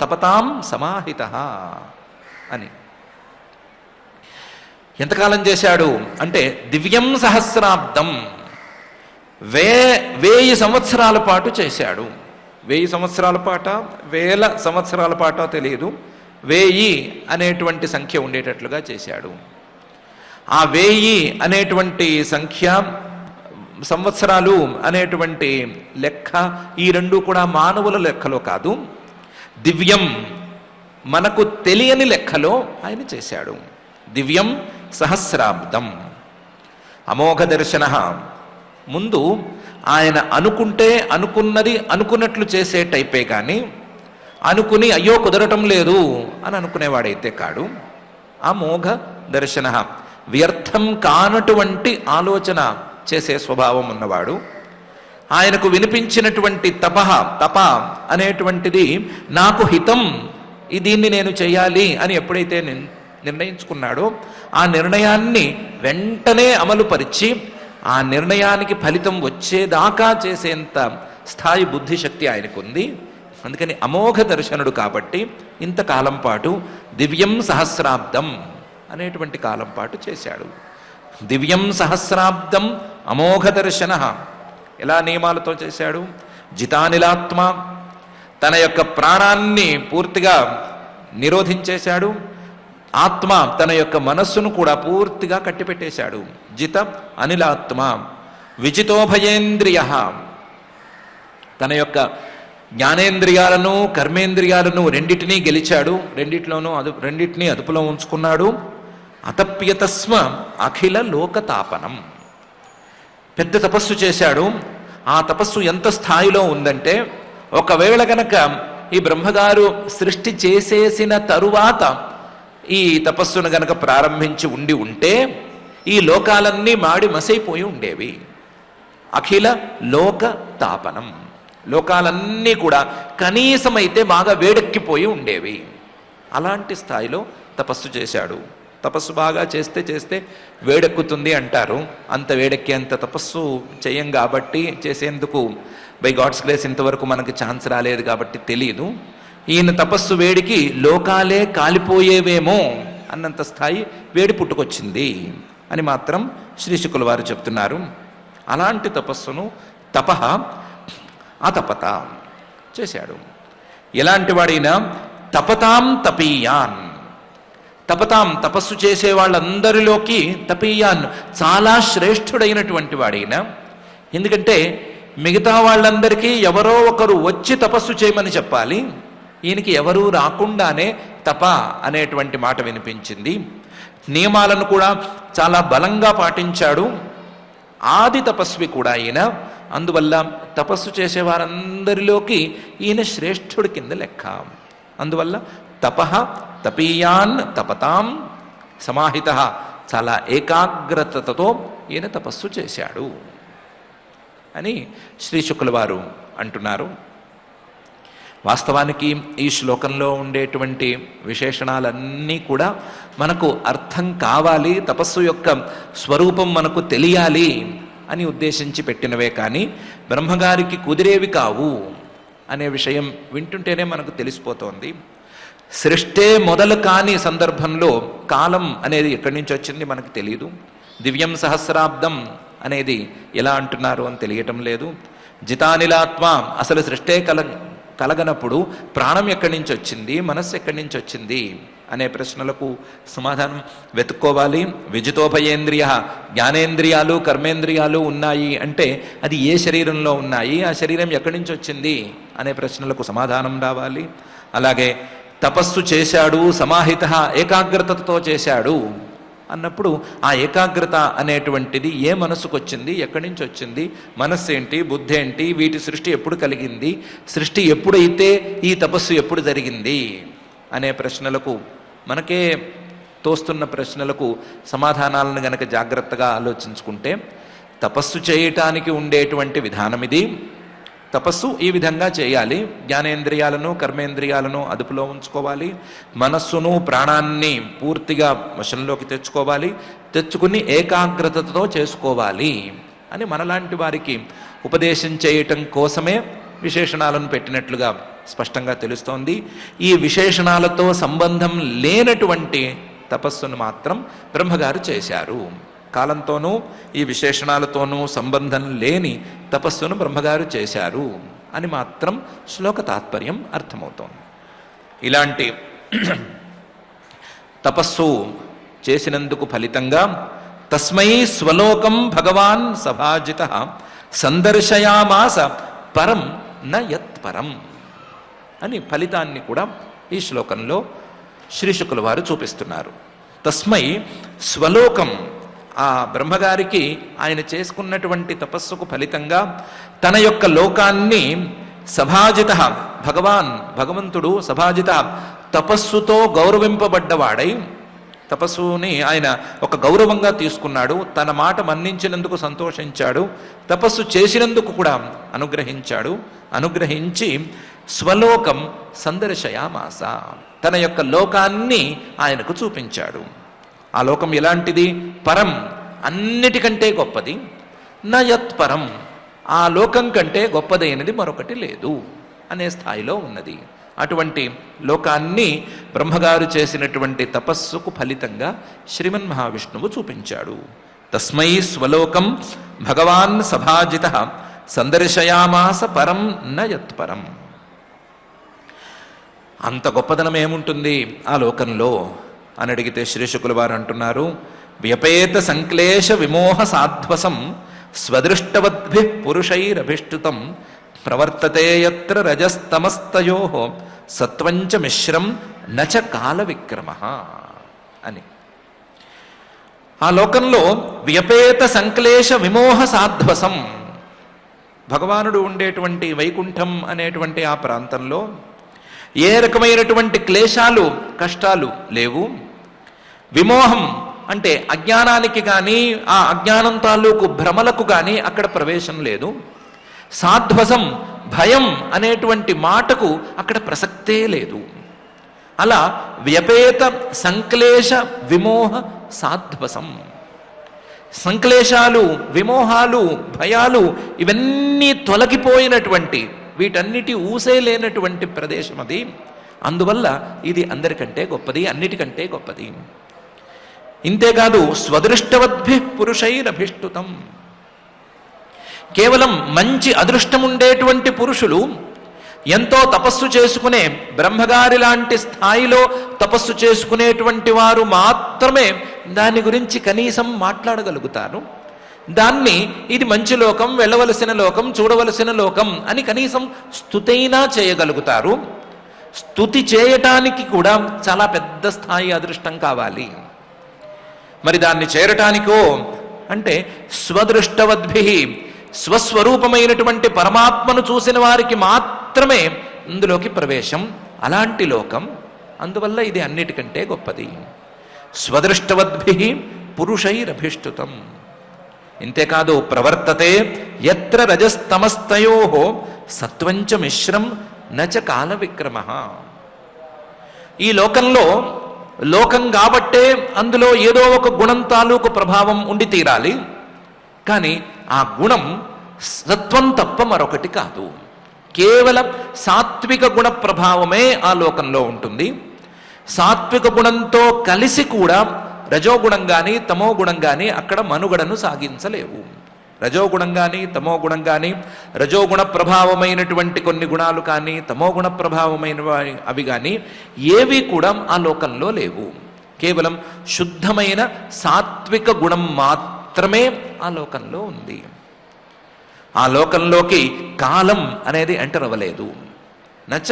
తపతాం సమాహిత అని. ఎంతకాలం చేశాడు అంటే దివ్యం సహస్రాబ్దం, 1000 సంవత్సరాల పాటు చేశాడు. 1000 సంవత్సరాల పాట, 1000 సంవత్సరాల పాట తెలియదు, 1000 అనేటువంటి సంఖ్య ఉండేటట్లుగా చేశాడు. ఆ 1000 అనేటువంటి సంఖ్య, సంవత్సరాలు అనేటువంటి లెక్క, ఈ 2 కూడా మానవుల లెక్కలో కాదు, దివ్యం మనకు తెలియని లెక్కలో ఆయన చేశాడు. దివ్యం సహస్రాబ్దం అమోఘ దర్శన. ముందు ఆయన అనుకుంటే అనుకున్నది అనుకున్నట్లు చేసే టైపే కానీ అనుకుని అయ్యో కుదరటం లేదు అని అనుకునేవాడైతే కాడు. అమోఘ దర్శన, వ్యర్థం కానటువంటి ఆలోచన చేసే స్వభావం ఉన్నవాడు. ఆయనకు వినిపించినటువంటి తప అనేటువంటిది నాకు హితం, దీన్ని నేను చేయాలి అని ఎప్పుడైతే నిర్ణయించుకున్నాడో ఆ నిర్ణయాన్ని వెంటనే అమలుపరిచి ఆ నిర్ణయానికి ఫలితం వచ్చేదాకా చేసేంత స్థాయి బుద్ధిశక్తి ఆయనకుంది. అందుకని అమోఘ దర్శనుడు కాబట్టి ఇంతకాలం పాటు దివ్యం సహస్రాబ్దం అనేటువంటి కాలం పాటు చేశాడు. దివ్యం సహస్రాబ్దం అమోఘ దర్శన. ఎలా నియమాలతో చేశాడు? జితానిలాత్మ, తన యొక్క ప్రాణాన్ని పూర్తిగా నిరోధించేశాడు. ఆత్మ, తన యొక్క మనస్సును కూడా పూర్తిగా కట్టిపెట్టేశాడు. జిత అనిలాత్మ. విజితోభయేంద్రియ, తన యొక్క జ్ఞానేంద్రియాలను కర్మేంద్రియాలను రెండిటినీ గెలిచాడు, రెండిటినీ అదుపులో ఉంచుకున్నాడు. అతప్యతస్మ అఖిల లోకతాపనం. పెద్ద తపస్సు చేశాడు. ఆ తపస్సు ఎంత స్థాయిలో ఉందంటే, ఒకవేళ గనక ఈ బ్రహ్మగారు సృష్టి చేసేసిన తరువాత ఈ తపస్సును గనక ప్రారంభించి ఉంటే ఈ లోకాలన్నీ మాడి మసైపోయి ఉండేవి. అఖిల లోక తాపనం. లోకాలన్నీ కూడా కనీసమైతే బాగా వేడెక్కిపోయి ఉండేవి. అలాంటి స్థాయిలో తపస్సు చేశాడు. తపస్సు బాగా చేస్తే వేడెక్కుతుంది అంటారు. అంత వేడెక్కేంత తపస్సు చేయం కాబట్టి, చేసేందుకు బై గాడ్స్ గ్రేస్ ఇంతవరకు మనకి ఛాన్స్ రాలేదు కాబట్టి తెలియదు. ఈయన తపస్సు వేడికి లోకాలే కాలిపోయేవేమో అన్నంత స్థాయి వేడి పుట్టుకొచ్చింది అని మాత్రం శ్రీ శుకుల వారు చెప్తున్నారు. అలాంటి తపస్సును తపః అతపత చేశాడు. ఎలాంటి వాడైనా తపతాం తపీయాన్. తపతాం, తపస్సు చేసే వాళ్ళందరిలోకి తపీయాన్, చాలా శ్రేష్ఠుడైనటువంటి వాడైనా. ఎందుకంటే మిగతా వాళ్ళందరికీ ఎవరో ఒకరు వచ్చి తపస్సు చేయమని చెప్పాలి. ఈయనకి ఎవరూ రాకుండానే తప అనేటువంటి మాట వినిపించింది. నియమాలను కూడా చాలా బలంగా పాటించాడు. ఆది తపస్వి కూడా ఈయన. అందువల్ల తపస్సు చేసేవారందరిలోకి ఈయన శ్రేష్ఠుడి కింద లెక్క. అందువల్ల తపః తపీయాన్ తపతాం సమాహిత, చాలా ఏకాగ్రతతో ఈయన తపస్సు చేశాడు అని శ్రీ శుకుల వారు అంటున్నారు. వాస్తవానికి ఈ శ్లోకంలో ఉండేటువంటి విశేషణాలన్నీ కూడా మనకు అర్థం కావాలి, తపస్సు యొక్క స్వరూపం మనకు తెలియాలి అని ఉద్దేశించి పెట్టినవే కానీ బ్రహ్మగారికి కుదిరేవి కావు అనే విషయం వింటుంటేనే మనకు తెలిసిపోతోంది. సృష్టే మొదలు కాని సందర్భంలో కాలం అనేది ఎక్కడి నుంచి వచ్చింది మనకు తెలియదు. దివ్యం సహస్రాబ్దం అనేది ఎలా అంటున్నారు అని తెలియటం లేదు. జితానిలాత్మ, అసలు సృష్టే కలగనప్పుడు ప్రాణం ఎక్కడి నుంచి వచ్చింది, మనస్సు ఎక్కడి నుంచి వచ్చింది అనే ప్రశ్నలకు సమాధానం వెతుక్కోవాలి. విజితోభయేంద్రియ, జ్ఞానేంద్రియాలు కర్మేంద్రియాలు ఉన్నాయి అంటే అది ఏ శరీరంలో ఉన్నాయి, ఆ శరీరం ఎక్కడి నుంచి వచ్చింది అనే ప్రశ్నలకు సమాధానం రావాలి. అలాగే తపస్సు చేశాడు, సమాహిత, ఏకాగ్రతతో చేశాడు అన్నప్పుడు ఆ ఏకాగ్రత అనేటువంటిది ఏ మనసుకు వచ్చింది, ఎక్కడి నుంచి వచ్చింది, మనస్సు ఏంటి, బుద్ధి ఏంటి, వీటి సృష్టి ఎప్పుడు కలిగింది, సృష్టి ఎప్పుడైతే ఈ తపస్సు ఎప్పుడు జరిగింది అనే ప్రశ్నలకు, మనకే తోస్తున్న ప్రశ్నలకు సమాధానాలను గనక జాగ్రత్తగా ఆలోచించుకుంటే తపస్సు చేయటానికి ఉండేటువంటి విధానం ఇది. తపస్సు ఈ విధంగా చేయాలి. జ్ఞానేంద్రియాలను కర్మేంద్రియాలను అదుపులో ఉంచుకోవాలి. మనస్సును ప్రాణాన్ని పూర్తిగా వశంలోకి తెచ్చుకోవాలి. తెచ్చుకుని ఏకాగ్రతతో చేసుకోవాలి అని మనలాంటి వారికి ఉపదేశం చేయటం కోసమే విశేషణాలను పెట్టినట్లుగా స్పష్టంగా తెలుస్తోంది. ఈ విశేషణాలతో సంబంధం లేనటువంటి తపస్సును మాత్రం బ్రహ్మగారు చేశారు. కాలంతోనూ ఈ విశేషణాలతోనూ సంబంధం లేని తపస్సును బ్రహ్మగారు చేశారు అని మాత్రం శ్లోక తాత్పర్యం అర్థమవుతోంది. ఇలాంటి తపస్సు చేసినందుకు ఫలితంగా తస్మై స్వలోకం భగవాన్ సభాజిత సందర్శయామాస పరం న యత్పరం అని ఫలితాన్ని కూడా ఈ శ్లోకంలో శ్రీ శుకుల వారు చూపిస్తున్నారు. తస్మై స్వలోకం, ఆ బ్రహ్మగారికి ఆయన చేసుకున్నటువంటి తపస్సుకు ఫలితంగా తన యొక్క లోకాన్ని సభాజిత, భగవంతుడు సభాజిత, తపస్సుతో గౌరవింపబడ్డవాడై, తపస్సుని ఆయన ఒక గౌరవంగా తీసుకున్నాడు. తన మాట మన్నించినందుకు సంతోషించాడు. తపస్సు చేసినందుకు కూడా అనుగ్రహించాడు. అనుగ్రహించి స్వలోకం సందర్శయామాస, తన యొక్క లోకాన్ని ఆయనకు చూపించాడు. ఆ లోకం ఎలాంటిది? పరం, అన్నిటికంటే గొప్పది. నయత్పరం, ఆ లోకం కంటే గొప్పదైనది మరొకటి లేదు అనే స్థాయిలో ఉన్నది. అటువంటి లోకాన్ని బ్రహ్మగారు చేసినటువంటి తపస్సుకు ఫలితంగా శ్రీమన్ మహావిష్ణువు చూపించాడు. తస్మై స్వలోకం భగవాన్ సభాజిత సందర్శయామాస పరం న యత్పరం. అంత గొప్పదనం ఏముంటుంది ఆ లోకంలో అని అడిగితే శ్రీశుకుల వారు అంటున్నారు, వ్యపేత సంక్లేశ విమోహ సాధ్వసం స్వదృష్టవద్భి పురుషైరభిష్టుతం ప్రవర్తతే యత్ర రజస్తమస్తయో సత్వంచ మిశ్రం నచ కాల విక్రమ అని. ఆ లోకంలో వ్యపేత సంక్లేశ విమోహ సాధ్వసం, భగవానుడు ఉండేటువంటి వైకుంఠం అనేటువంటి ఆ ప్రాంతంలో ఏ రకమైనటువంటి క్లేశాలు కష్టాలు లేవు. విమోహం అంటే అజ్ఞానానికి కానీ ఆ అజ్ఞానం తాలూకు భ్రమలకు కానీ అక్కడ ప్రవేశం లేదు. సాధ్వసం భయం అనేటువంటి మాటకు అక్కడ ప్రసక్తే లేదు. అలా వ్యపేత సంక్లేశ విమోహ సాధ్వసం, సంక్లేశాలు విమోహాలు భయాలు ఇవన్నీ తొలగిపోయినటువంటి వీటన్నిటి ఊసే లేనటువంటి ప్రదేశం అది. అందువల్ల ఇది అందరికంటే గొప్పది, అన్నిటికంటే గొప్పది. ఇంతేకాదు స్వదృష్టవద్భి పురుషైరభిష్టుతం, కేవలం మంచి అదృష్టం ఉండేటువంటి పురుషులు ఎంతో తపస్సు చేసుకునే బ్రహ్మగారి లాంటి స్థాయిలో తపస్సు చేసుకునేటువంటి వారు మాత్రమే దాని గురించి కనీసం మాట్లాడగలుగుతారు. దాన్ని ఇది మంచి లోకం, వెళ్ళవలసిన లోకం, చూడవలసిన లోకం అని కనీసం స్తుతైనా చేయగలుగుతారు. స్తుతి చేయటానికి కూడా చాలా పెద్ద స్థాయి అదృష్టం కావాలి. మరి దాన్ని చేరటానికో అంటే స్వదృష్టవద్భి, స్వస్వరూపమైనటువంటి పరమాత్మను చూసిన వారికి మాత్రమే ఇందులోకి ప్రవేశం. అలాంటి లోకం, అందువల్ల ఇది అన్నిటికంటే గొప్పది. స్వదృష్టవద్భి పురుషైరభిష్టుతం. ఇంతేకాదు ప్రవర్తతే యత్ర రజస్తమస్తయో సత్వంచ మిశ్రం నచ కాల విక్రమ. ఈ లోకంలో లోకం కాబట్టే అందులో ఏదో ఒక గుణం తాలూకు ప్రభావం ఉండి తీరాలి. కానీ ఆ గుణం సత్వం తప్ప మరొకటి కాదు. కేవలం సాత్విక గుణ ప్రభావమే ఆ లోకంలో ఉంటుంది. సాత్విక గుణంతో కలిసి కూడా రజోగుణం కానీ తమో గుణం కానీ అక్కడ మనుగడను సాగించలేవు. రజోగుణం కానీ తమో గుణం కానీ, రజోగుణ ప్రభావమైనటువంటి కొన్ని గుణాలు కానీ తమో గుణ ప్రభావమైన అవి కానీ ఏవి కూడా ఆ లోకంలో లేవు. కేవలం శుద్ధమైన సాత్విక గుణం మాత్రమే ఆ లోకంలో ఉంది. ఆ లోకంలోకి కాలం అనేది ఎంటర్ అవ్వలేదు. నచ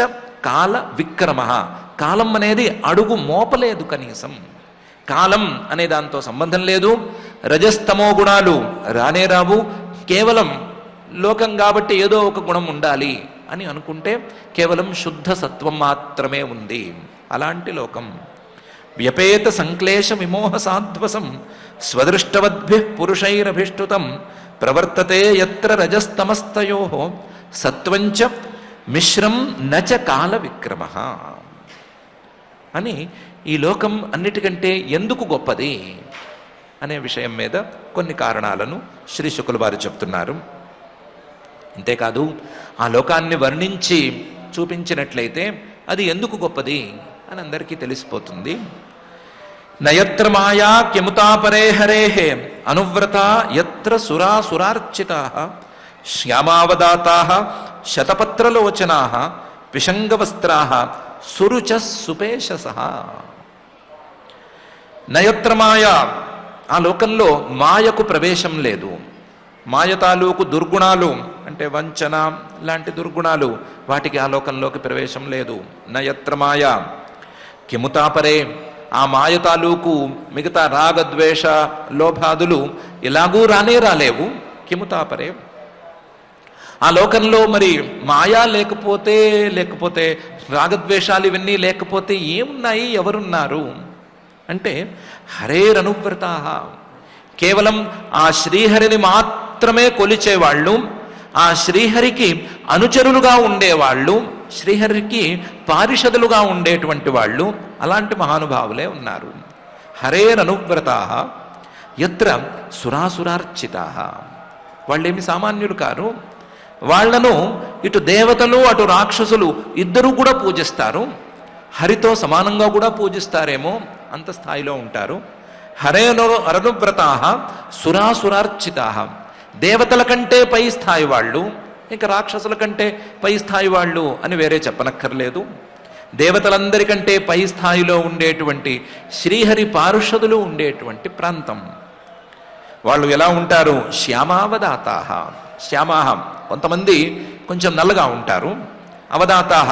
కాల విక్రమ, కాలం అనేది అడుగు మోపలేదు. కనీసం కాలం అనే దాంతో సంబంధం లేదు. రజస్తమో గుణాలు రానే రావు. కేవలం లోకం కాబట్టి ఏదో ఒక గుణం ఉండాలి అని అనుకుంటే కేవలం శుద్ధ సత్వం మాత్రమే ఉంది. అలాంటి లోకం వ్యపేత సంక్లేశ విమోహ సాధ్వసం స్వదృష్టవద్భి పురుషైరభిష్టుతం ప్రవర్తతే యత్ర రజస్తమస్తయో సత్వంచ మిశ్రం నచ కాల విక్రమ అని ఈ లోకం అన్నిటికంటే ఎందుకు గొప్పది అనే విషయం మీద కొన్ని కారణాలను శ్రీ శుకుల వారు చెప్తున్నారు. అంతేకాదు ఆ లోకాన్ని వర్ణించి చూపించినట్లయితే అది ఎందుకు గొప్పది అని అందరికీ తెలిసిపోతుంది. నయత్ర మాయా కిముతాపరే హరేః అనువ్రత యత్ర సురాసురార్చితాః శ్యామావదాతాః శతపత్రలోచనాః విషంగవస్త్రాః సురుచ సుపేశసః. నయత్ర మాయ, ఆ లోకంలో మాయకు ప్రవేశం లేదు. మాయ తాలూకు దుర్గుణాలు అంటే వంచన లాంటి దుర్గుణాలు, వాటికి ఆ లోకంలోకి ప్రవేశం లేదు. నయత్ర మాయ కిముతాపరే, ఆ మాయ తాలూకు మిగతా రాగద్వేష లోభాదులు ఎలాగూ రానే రాలేవు. కిముతాపరే, ఆ లోకంలో మరి మాయా లేకపోతే రాగద్వేషాలు ఇవన్నీ లేకపోతే ఏమున్నాయి, ఎవరున్నారు అంటే హరేరనువ్రతా, కేవలం ఆ శ్రీహరిని మాత్రమే కొలిచేవాళ్ళు, ఆ శ్రీహరికి అనుచరులుగా ఉండేవాళ్ళు, శ్రీహరికి పారిషదులుగా ఉండేటువంటి వాళ్ళు, అలాంటి మహానుభావులే ఉన్నారు. హరేరనువ్రతా యత్ర సురాసురార్చితా, వాళ్ళేమి సామాన్యులు కారు. వాళ్లను ఇటు దేవతలు అటు రాక్షసులు ఇద్దరూ కూడా పూజిస్తారు. హరితో సమానంగా కూడా పూజిస్తారేమో, అంత స్థాయిలో ఉంటారు. హరేనరువ్రతా సురాసురార్చితా, దేవతల కంటే పై స్థాయి వాళ్ళు, ఇంకా రాక్షసుల కంటే పై స్థాయి వాళ్ళు అని వేరే చెప్పనక్కర్లేదు. దేవతలందరికంటే పై స్థాయిలో ఉండేటువంటి శ్రీహరి పార్షదులు ఉండేటువంటి ప్రాంతం. వాళ్ళు ఎలా ఉంటారు? శ్యామావదాతాహ, శ్యామాహ, కొంతమంది కొంచెం నల్లగా ఉంటారు. అవదాతాహ,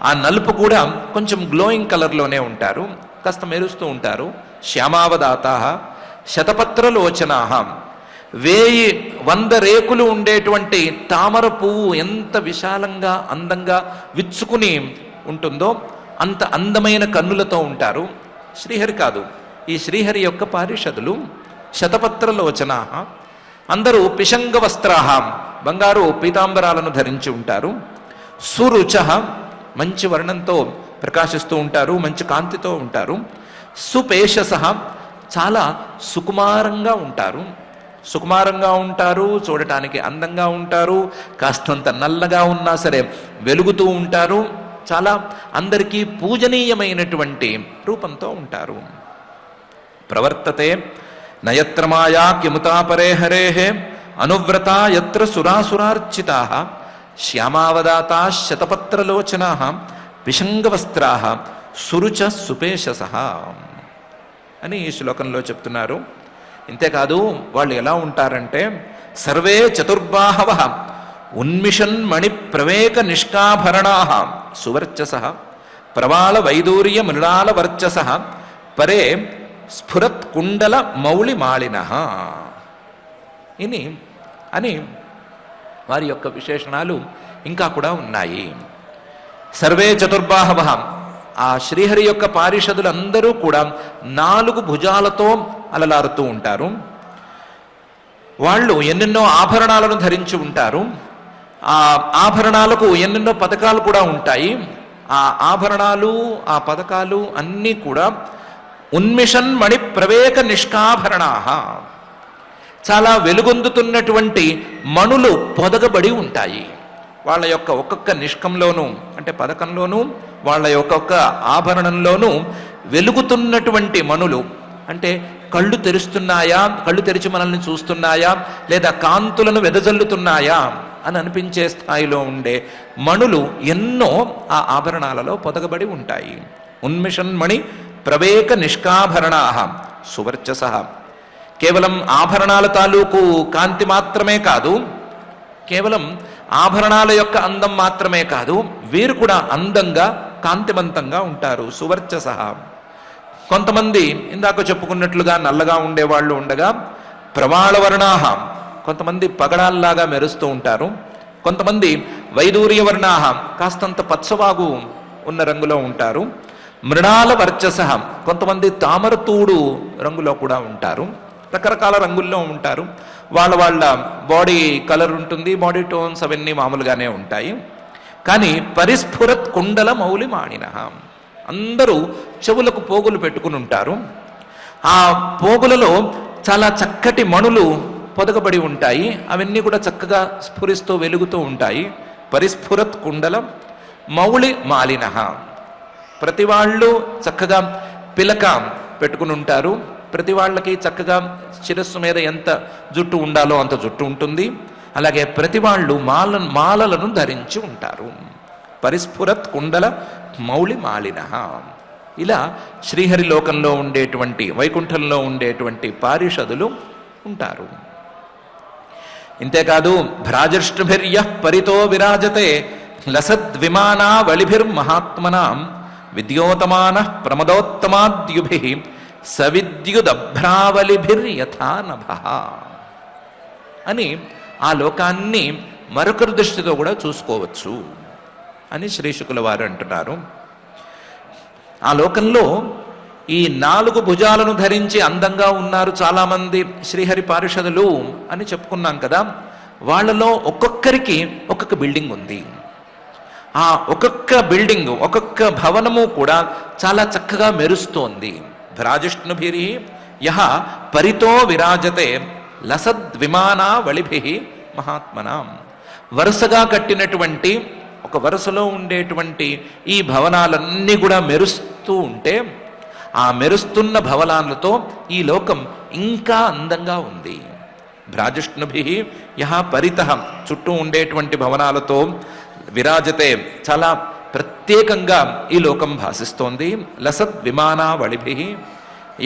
ఆ నలుపు కూడా కొంచెం గ్లోయింగ్ కలర్లోనే ఉంటారు, కాస్త మెరుస్తూ ఉంటారు. శ్యామావదాతాహ శతపత్రలోచనాహ, 100 రేకులు ఉండేటువంటి తామర పువ్వు ఎంత విశాలంగా అందంగా విచ్చుకుని ఉంటుందో అంత అందమైన కన్నులతో ఉంటారు. శ్రీహరి కాదు, ఈ శ్రీహరి యొక్క పారిషదులు. శతపత్రలోచనాహ, అందరూ పిశంగ వస్త్రాహ, బంగారు పీతాంబరాలను ధరించి ఉంటారు. సురుచ, మంచి వర్ణంతో ప్రకాశిస్తూ ఉంటారు, మంచి కాంతితో ఉంటారు. సుపేషస, చాలా సుకుమారంగా ఉంటారు. సుకుమారంగా ఉంటారు, చూడటానికి అందంగా ఉంటారు, కాస్తంత నల్లగా ఉన్నా సరే వెలుగుతూ ఉంటారు. చాలా అందరికీ పూజనీయమైనటువంటి రూపంతో ఉంటారు. ప్రవర్తతే నయత్ర మాయా కిముతాపరే హరేః అనువ్రతా యత్ర సురాసురార్చితాః శ్యామావదాతా శతపత్రలోచనాః పిశంగవస్త్రాః సురుచ సుపేషసః అని ఈ శ్లోకంలో చెప్తున్నారు. ఇంతేకాదు, వాళ్ళు ఎలా ఉంటారంటే సర్వే చతుర్బాహవః ఉన్మిషన్ మణి ప్రవేక నిష్కాభరణాః సువర్చసః ప్రవాళ వైదూర్య మృణాల వర్చసః పరే స్ఫురత్ కుండల మౌళి మాళినః అని వారి యొక్క విశేషణాలు ఇంకా కూడా ఉన్నాయి. సర్వే చతుర్బాహవః, ఆ శ్రీహరి యొక్క పారిషదులందరూ కూడా 4 భుజాలతో అలలారుతూ ఉంటారు. వాళ్ళు ఎన్నెన్నో ఆభరణాలను ధరించి ఉంటారు. ఆ ఆభరణాలకు ఎన్నెన్నో పథకాలు కూడా ఉంటాయి. ఆ ఆభరణాలు, ఆ పథకాలు అన్నీ కూడా ఉన్మిషన్ మణి ప్రవేక నిష్కాభరణాః, చాలా వెలుగొందుతున్నటువంటి మణులు పొదగబడి ఉంటాయి. వాళ్ళ యొక్క ఒక్కొక్క నిష్కంలోనూ, అంటే పథకంలోనూ, వాళ్ళ ఒక్కొక్క ఆభరణంలోనూ వెలుగుతున్నటువంటి మణులు, అంటే కళ్ళు తెరుస్తున్నాయా, కళ్ళు తెరిచి మనల్ని చూస్తున్నాయా, లేదా కాంతులను వెదజల్లుతున్నాయా అని అనిపించే స్థాయిలో ఉండే మణులు ఎన్నో ఆ ఆభరణాలలో పొదగబడి ఉంటాయి. ఉన్మిషన్ మణి ప్రవేక నిష్కాభరణాః సువర్చసః, కేవలం ఆభరణాల తాలూకు కాంతి మాత్రమే కాదు, కేవలం ఆభరణాల యొక్క అందం మాత్రమే కాదు, వీరు కూడా అందంగా కాంతివంతంగా ఉంటారు. సువర్చసః. కొంతమంది ఇందాక చెప్పుకున్నట్లుగా నల్లగా ఉండేవాళ్ళు ఉండగా ప్రవాళవర్ణాః, కొంతమంది పగడాల్లాగా మెరుస్తూ ఉంటారు. కొంతమంది వైదూర్యవర్ణాః, కాస్తంత పచ్చవాగు ఉన్న రంగులో ఉంటారు. మృణాల వర్చసః, కొంతమంది తామరతూడు రంగులో కూడా ఉంటారు. రకరకాల రంగుల్లో ఉంటారు. వాళ్ళ బాడీ కలర్ ఉంటుంది, బాడీ టోన్స్ అవన్నీ మామూలుగానే ఉంటాయి. కానీ పరిస్ఫురత్ కుండల మౌలి మాణినః, అందరూ చెవులకు పోగులు పెట్టుకుని ఉంటారు. ఆ పోగులలో చాలా చక్కటి మణులు పొదగబడి ఉంటాయి. అవన్నీ కూడా చక్కగా స్ఫురిస్తూ వెలుగుతూ ఉంటాయి. పరిస్ఫురత్ కుండల మౌళి మాలినః, ప్రతి వాళ్ళు చక్కగా పిలక పెట్టుకుని ఉంటారు. ప్రతి వాళ్ళకి చక్కగా శిరస్సు మీద ఎంత జుట్టు ఉండాలో అంత జుట్టు ఉంటుంది. అలాగే ప్రతి వాళ్ళు మాలలను ధరించి ఉంటారు. పరిస్ఫురత్ కుండల మౌళి మాలినః. ఇలా శ్రీహరి లోకంలో ఉండేటువంటి, వైకుంఠంలో ఉండేటువంటి పారిషదులు ఉంటారు. ఇంతేకాదు, భ్రాజృష్టుభిర్యః పరితో విరాజతే లసద్విమానా వళిభిర్మహాత్మనాం విద్యోతమానః ప్రమదోత్తమాద్యుభిః సవిద్యుదభ్రావలిభిర్యథా నభః అని ఆ లోకాన్ని మరొకరి దృష్టితో కూడా చూసుకోవచ్చు అని శ్రీశుకుల వారు అంటున్నారు. ఆ లోకంలో ఈ 4 భుజాలను ధరించి అందంగా ఉన్నారు చాలామంది శ్రీహరి పారిషదులు అని చెప్పుకున్నాం కదా. వాళ్ళలో ఒక్కొక్కరికి ఒక్కొక్క బిల్డింగ్ ఉంది. ఆ ఒక్కొక్క బిల్డింగ్, ఒక్కొక్క భవనము కూడా చాలా చక్కగా మెరుస్తోంది. భ్రాజిష్ణుభిరి యహ పరితో విరాజతే లసద్విమానా వళిభిః మహాత్మనాం. వరుసగా కట్టినటువంటి ఒక వరుసలో ఉండేటువంటి ఈ భవనాలన్నీ కూడా మెరుస్తూ ఉంటే ఆ మెరుస్తున్న భవనాలతో ఈ లోకం ఇంకా అందంగా ఉంది. భ్రాజిష్ణుభి యహ పరితః చుట్టూ ఉండేటువంటి భవనాలతో విరాజతే చాలా ప్రత్యేకంగా ఈ లోకం భాసిస్తోంది. లసత్ విమానావళిభి,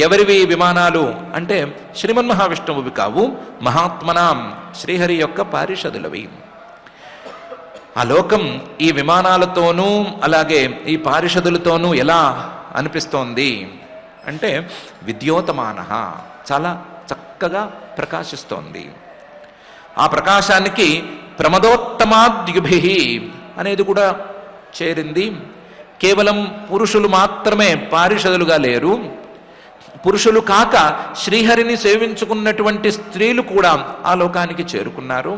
ఎవరివి విమానాలు అంటే శ్రీమన్ మహావిష్ణువువి కావు, మహాత్మనాం శ్రీహరి యొక్క పారిషదులవి. ఆ లోకం ఈ విమానాలతోనూ అలాగే ఈ పారిషదులతోనూ ఎలా అనిపిస్తోంది అంటే విద్యోతమాన, చాలా చక్కగా ప్రకాశిస్తోంది. ఆ ప్రకాశానికి ప్రమదోత్తమాద్యుభి అనేది కూడా చేరింది. కేవలం పురుషులు మాత్రమే పారిషదులుగా లేరు, పురుషులు కాక శ్రీహరిని సేవించుకున్నటువంటి స్త్రీలు కూడా ఆ లోకానికి చేరుకున్నారు.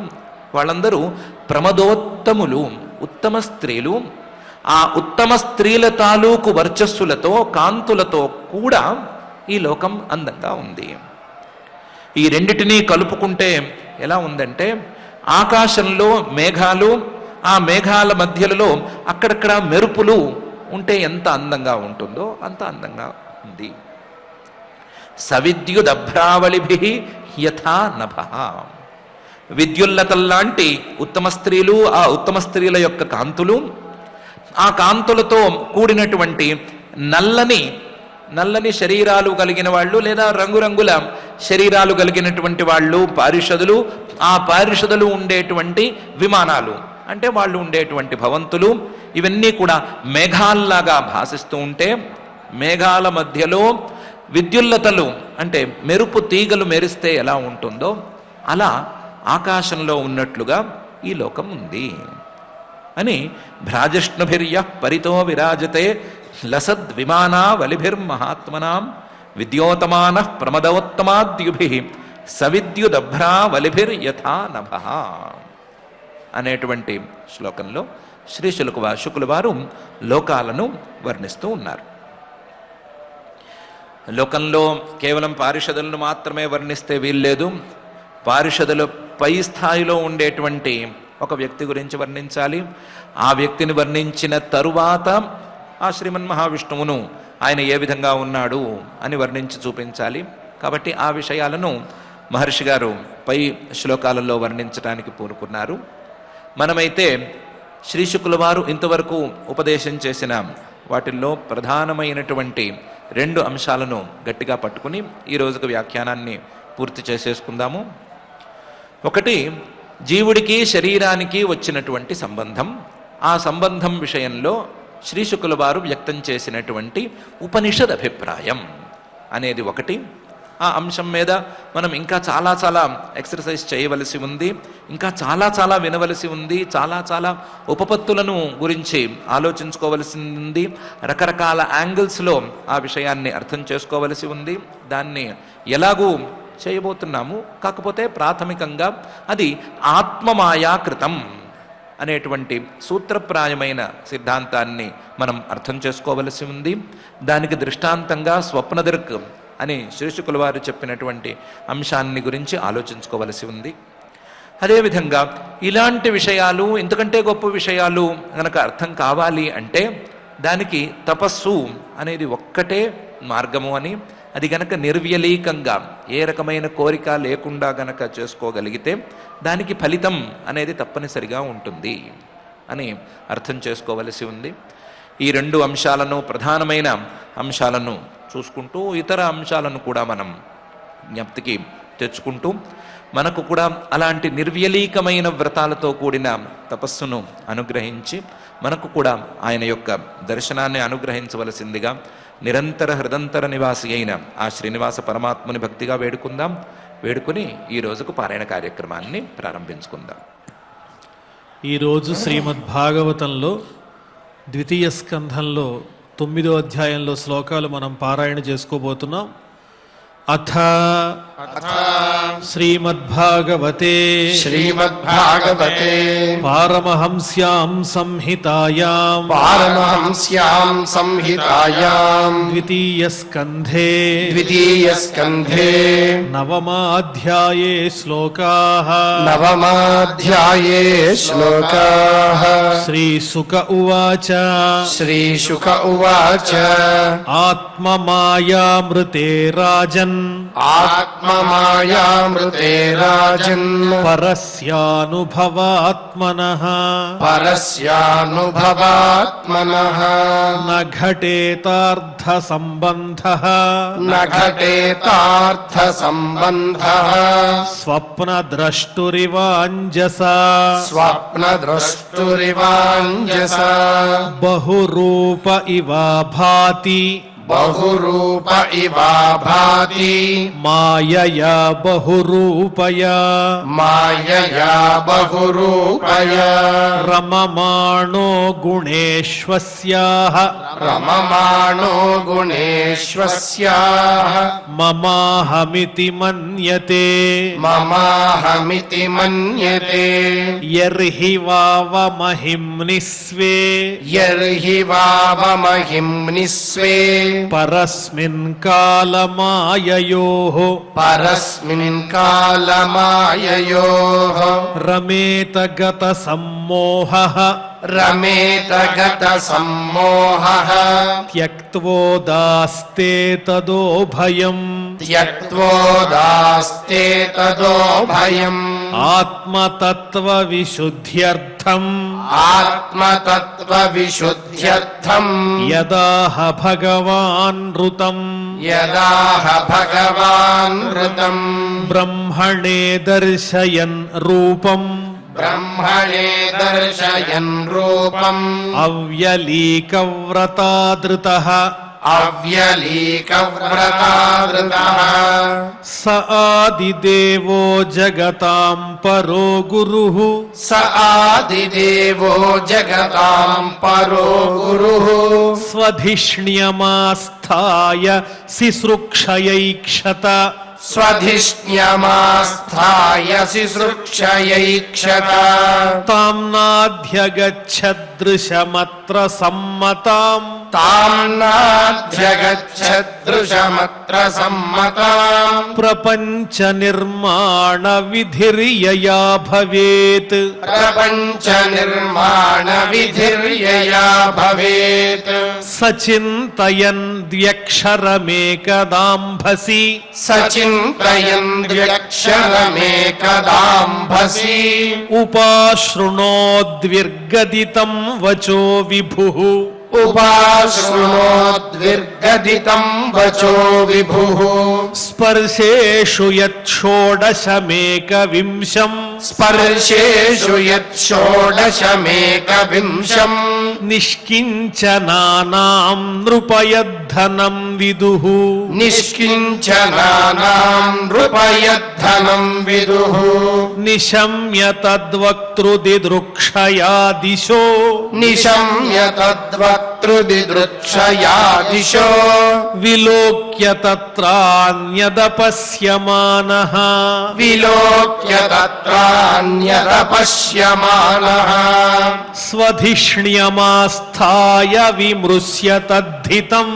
వాళ్ళందరూ ప్రమదోత్తములు, ఉత్తమ స్త్రీలు. ఆ ఉత్తమ స్త్రీల తాలూకు వర్చస్సులతో కాంతులతో కూడా ఈ లోకం అందంగా ఉంది. ఈ రెండిటినీ కలుపుకుంటే ఎలా ఉందంటే ఆకాశంలో మేఘాలు, ఆ మేఘాల మధ్యలో అక్కడక్కడ మెరుపులు ఉంటే ఎంత అందంగా ఉంటుందో అంత అందంగా ఉంది. సవిద్యుదభ్రావళిభి యథా నభః, విద్యుల్లతల్లాంటి ఉత్తమ స్త్రీలు, ఆ ఉత్తమ స్త్రీల యొక్క కాంతులు, ఆ కాంతులతో కూడినటువంటి నల్లని శరీరాలు కలిగిన వాళ్ళు లేదా రంగురంగుల శరీరాలు కలిగినటువంటి వాళ్ళు పారిషదులు, ఆ పారిషదులు ఉండేటువంటి విమానాలు అంటే వాళ్ళు ఉండేటువంటి భవంతులు, ఇవన్నీ కూడా మేఘాల్లాగా భాసిస్తూ ఉంటే మేఘాల మధ్యలో విద్యుల్లతలు అంటే మెరుపు తీగలు మెరిస్తే ఎలా ఉంటుందో అలా ఆకాశంలో ఉన్నట్లుగా ఈ లోకం ఉంది అని భ్రాజిష్ణుభిర్య పరితో విరాజతే లసద్ విమానావలిభిర్మహాత్మనాం విద్యోతమాన ప్రమదోత్తమాద్యుభి సవిద్యుదభ్రావలిభిర్యథా నభః అనేటువంటి శ్లోకంలో శ్రీ శుకుల వారు లోకాలను వర్ణిస్తూ ఉన్నారు. లోకంలో కేవలం పారిషదులను మాత్రమే వర్ణిస్తే వీల్లేదు, పారిషదుల పై స్థాయిలో ఉండేటువంటి ఒక వ్యక్తి గురించి వర్ణించాలి. ఆ వ్యక్తిని వర్ణించిన తరువాత ఆ శ్రీమన్ మహావిష్ణువును ఆయన ఏ విధంగా ఉన్నాడు అని వర్ణించి చూపించాలి. కాబట్టి ఆ విషయాలను మహర్షి గారు పై శ్లోకాలలో వర్ణించడానికి పూనుకున్నారు. మనమైతే శ్రీ శుకుల వారు ఇంతవరకు ఉపదేశం చేసిన వాటిల్లో ప్రధానమైనటువంటి 2 అంశాలను గట్టిగా పట్టుకుని ఈ రోజుకు వ్యాఖ్యానాన్ని పూర్తి చేసేసుకుందాము. ఒకటి, జీవుడికి శరీరానికి వచ్చినటువంటి సంబంధం. ఆ సంబంధం విషయంలో శ్రీ శుకుల వారు వ్యక్తం చేసినటువంటి ఉపనిషద్ అభిప్రాయం అనేది ఒకటి. ఆ అంశం మీద మనం ఇంకా చాలా ఎక్సర్సైజ్ చేయవలసి ఉంది, ఇంకా చాలా వినవలసి ఉంది, చాలా ఉపపత్తులను గురించి ఆలోచించుకోవలసి ఉంది, రకరకాల యాంగిల్స్లో ఆ విషయాన్ని అర్థం చేసుకోవలసి ఉంది. దాన్ని ఎలాగూ చేయబోతున్నాము. కాకపోతే ప్రాథమికంగా అది ఆత్మమాయాకృతం అనేటువంటి సూత్రప్రాయమైన సిద్ధాంతాన్ని మనం అర్థం చేసుకోవలసి ఉంది. దానికి దృష్టాంతంగా స్వప్నదృక్ అని శ్రీ శుకుల వారు చెప్పినటువంటి అంశాన్ని గురించి ఆలోచించుకోవలసి ఉంది. అదేవిధంగా ఇలాంటి విషయాలు, ఇంతకంటే గొప్ప విషయాలు గనక అర్థం కావాలి అంటే దానికి తపస్సు అనేది ఒక్కటే మార్గము అని, అది గనక నిర్వ్యలీకంగా ఏ రకమైన కోరిక లేకుండా గనక చేసుకోగలిగితే దానికి ఫలితం అనేది తప్పనిసరిగా ఉంటుంది అని అర్థం చేసుకోవలసి ఉంది. ఈ 2 అంశాలను, ప్రధానమైన అంశాలను చూసుకుంటూ ఇతర అంశాలను కూడా మనం జ్ఞప్తికి తెచ్చుకుంటూ మనకు కూడా అలాంటి నిర్వ్యలీకమైన వ్రతాలతో కూడిన తపస్సును అనుగ్రహించి మనకు కూడా ఆయన యొక్క దర్శనాన్ని అనుగ్రహించవలసిందిగా నిరంతర హృదంతర నివాసి అయిన ఆ శ్రీనివాస పరమాత్ముని భక్తిగా వేడుకుందాం. వేడుకుని ఈ రోజుకు పారాయణ కార్యక్రమాన్ని ప్రారంభించుకుందాం. ఈరోజు శ్రీమద్భాగవతంలో 2వ స్కంధంలో 9వ అధ్యాయంలో శ్లోకాలు మనం పారాయణ చేసుకోబోతున్నాం. అథ శ్రీమద్భాగవతే श्रीमद्भागवते పారమహంస్యాం సంహితాయాం पारमहंस्यां संहितायां ద్వితీయస్కంధే द्वितीयस्कन्धे నవమాధ్యాయే శ్లోకాః नवमाध्याये श्लोकाः శ్రీశుక ఉవాచ श्रीशुक उवाच ఆత్మమాయామృతే రాజన్ आत्ममायामृते राजन् పరస్యానుభవాత్మనః परस्यानुभवात्मनः న ఘటేతార్థసంబంధః न घटेतार्थसम्बन्धः స్వప్నద్రష్టురివాంజసా स्वप्नद्रष्टुरिवाञ्जसा బహురూప ఇవ భాతి बहुरूप इवा भाति మాయయా బహురూపయా मायया बहुरूपया రమమాణో గుణేష్వస్యాః रममाणो गुणेष्वस्याः మమాహమితి మన్యతే ममाहमिति मन्यते యర్హి వావమహిమ్ని స్వే यर्हि वावमहिम्नि स्वे పరస్మిన్ కాలమాయయోః परस्मिन् कालमाययोः రమేత గత సమ్మోహః रमेत गतसम्मोहः త్యక్త్వోదాస్తే తదో భయం त्यक्त्वोदास्ते तदो भयम् ఆత్మతత్వ విశుద్ధ్యర్థం आत्मतत्त्वविशुद्ध्यर्थम् యదాహ భగవాన్ ఋతం यदाह भगवान् ऋतम् బ్రహ్మణే దర్శయన్ రూపం ब्रह्मणे दर्शयन् रूपम् అవ్యలీకవ్రతాదృతః अव्यलीकव्रतादृतः స ఆదిదేవో జగతాం పరో గురుః स आदिदेवो जगताम् परो गुरुः స్వధిష్ణ్యమాస్థాయ శిశ్రుక్షయైక్షత स्वधिष्ण्यमास्थाय शिश्रुक्षयैक्षत తామ్నాధ్యగచ్చదృశమత్ర సమ్మతాం ताम्नाध्यगच्छदृशमत्र सम्मताम् ప్రపంచ నిర్మాణ విధిర్యయా భవేత్ प्रपञ्च निर्माण विधिर्यया भवेत् సచింతయన్ ద్వ్యక్షరమేకదాంభసి सचिन्तयन् द्व्यक्षरमेकदाम्भसि ఉపాశృణోద్విర్గదితం వచో విభుః उपाशृणोद्विर्गदितम् वचो विभुः స్పర్శేషు యచ్చోడశమేకవింశం स्पर्शेषु यच्छोडशमेकविंशम् నిష్కించనానాం నృపయద్ధనం విదుః निष्किञ्चनानाम् नृपयद्धनम् विदुः నిశమ్య తద్వక్తృదిదృక్షయా దిశో निशम्य तद्वक्तृदिदृक्षया दिशो విలోక్య తత్రాన్యదపశ్యమానః विलोक्य तत्रान्यदपश्यमानः స్వధిష్ణ్యమాస్థాయ విమృశ్య తద్ధితం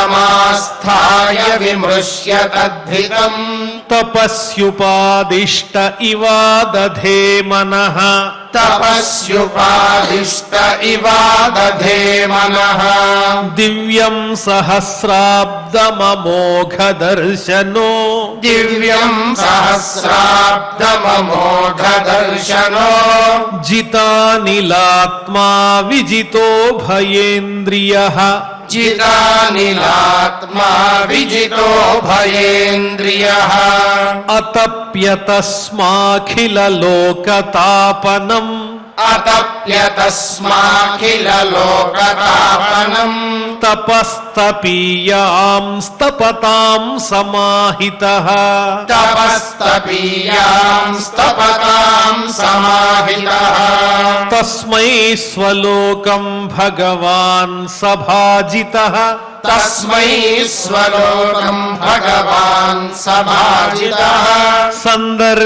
स्वधिष्ण्यमास्थाय विमृश्य तद्धितम् తపస్యుపాదిష్ట ఇవాదధే మనః तपस्युपादिष्ट इवादधे मनः దివ్యం సహస్రాబ్దమమోఘదర్శనో दिव्यम् सहस्राब्दममोघदर्शनो జితానిలాత్మా విజితో భయేంద్రియః जितानिलात्मा विजितो भयेन्द्रियः అతప్యతస్మాఖిల లోకతాపనం अतप्य तपत्यतस्माखिललोकतापनम् तपस्तपीयां स्तपतां समाहितः तपस्तपीयां स्तपतां समाहितः तस्मै स्वलोकं भगवान् सभाजितः तस्मै स्वलोकं भगवान् सभाजितः सन्दर्शयामास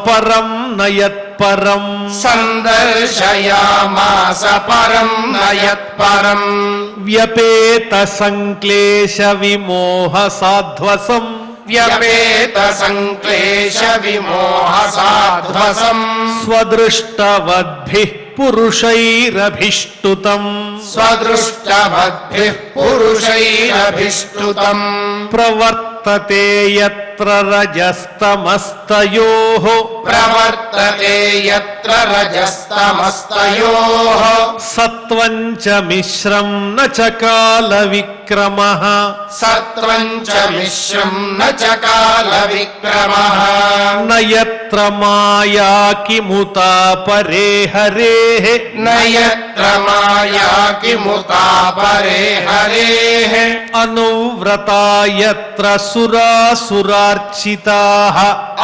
परं न यत्परम् सन्दर्शयामास परं न यत्परम् व्यपेतसङ्क्लेशविमोहसाध्वसम् व्यपेतसङ्क्लेशविमोहसाध्वसम् स्वदृष्टवद्भिः पुरुषैरभिष्टुतम् स्वदृष्टवद्भिः पुरुषैरभिष्टुतम् प्रवर्तते यत्र रजस्तमस्तयोः प्रवर्तते यत्र रजस्तमस्तयोः सत्त्वं च मिश्रं न च कालविक्रमः सत्त्वं च मिश्रं न च कालविक्रमः न यत्र माया किमुता परे हरेः न यत्र माया किमुता परे हरेः अनुव्रता यत्र सुरासुरार्चिताः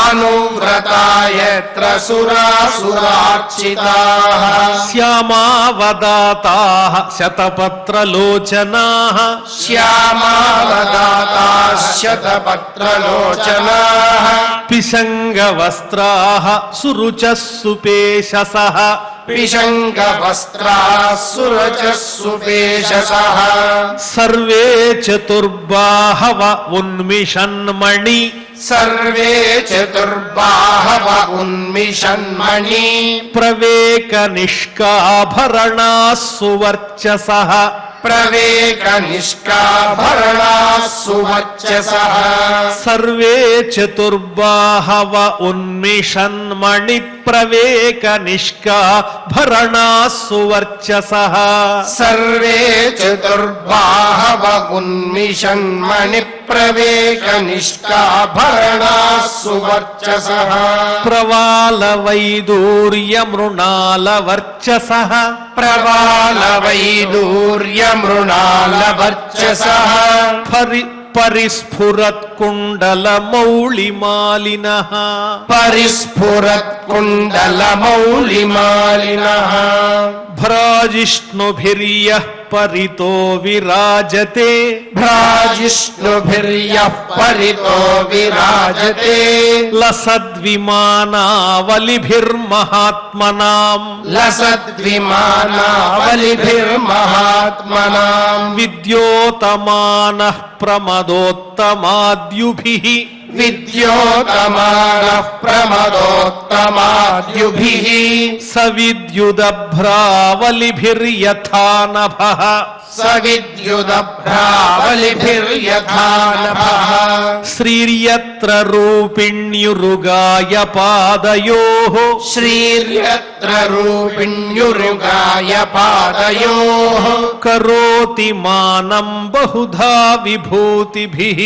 अनुव्रता यत्र सुरासुरार्चिताः श्यामावदाताः शतपत्रलोचनाः श्यामावदाताः शतपत्रलोचनाः पिशङ्गवस्त्राः सुरुचः सुपेशसः पिशङ्गवस्त्राः सुरचः सुपेशसः सर्वे चतुर्बाहव उन्मिषन्मणि सर्वे चतुर्बाहव उन्मिषन्मणि प्रवेकनिष्काभरणाः सुवर्चसः प्रवेकनिष्काभरणाः सुवर्चसः सर्वे चतुर्बाहव उन्मिषन्मणि प्रवेकनिष्काभरणाः सुवर्चसः सर्वे चतुर्बाहव उन्मिषन्मणि प्रवेकनिष्काभरणाः सुवर्चसः प्रवालवैदूर्यमृणालवर्चसः प्रवालवैदूर्यमृणालवर्चसः परिस्फुरत्कुण्डलमौलिमालिनः परिस्फुरत्कुण्डलमौलिमालिनः भ्राजिष्णुभिर्यः परितो विराजते भ्राजिष्णुभिर्यः परितो विराजते लसद्विमानावलिभिर्महात्मनाम् लसद्विमानावलिभिर्महात्मनाम् विद्योतमानः प्रमदोत्तमाद्युभिः विद्योतमानः प्रमदोत्तमाद्युभिः सविद्युदभ्रावलिभिर्यथा नभः सविद्युदभ्रावलिभिर्यथा नभः श्रीर्यत्र रूपिण्युरुगाय पादयोः श्रीर्यत्र रूपिण्युरुगाय पादयोः करोति मानं बहुधा विभूतिभिः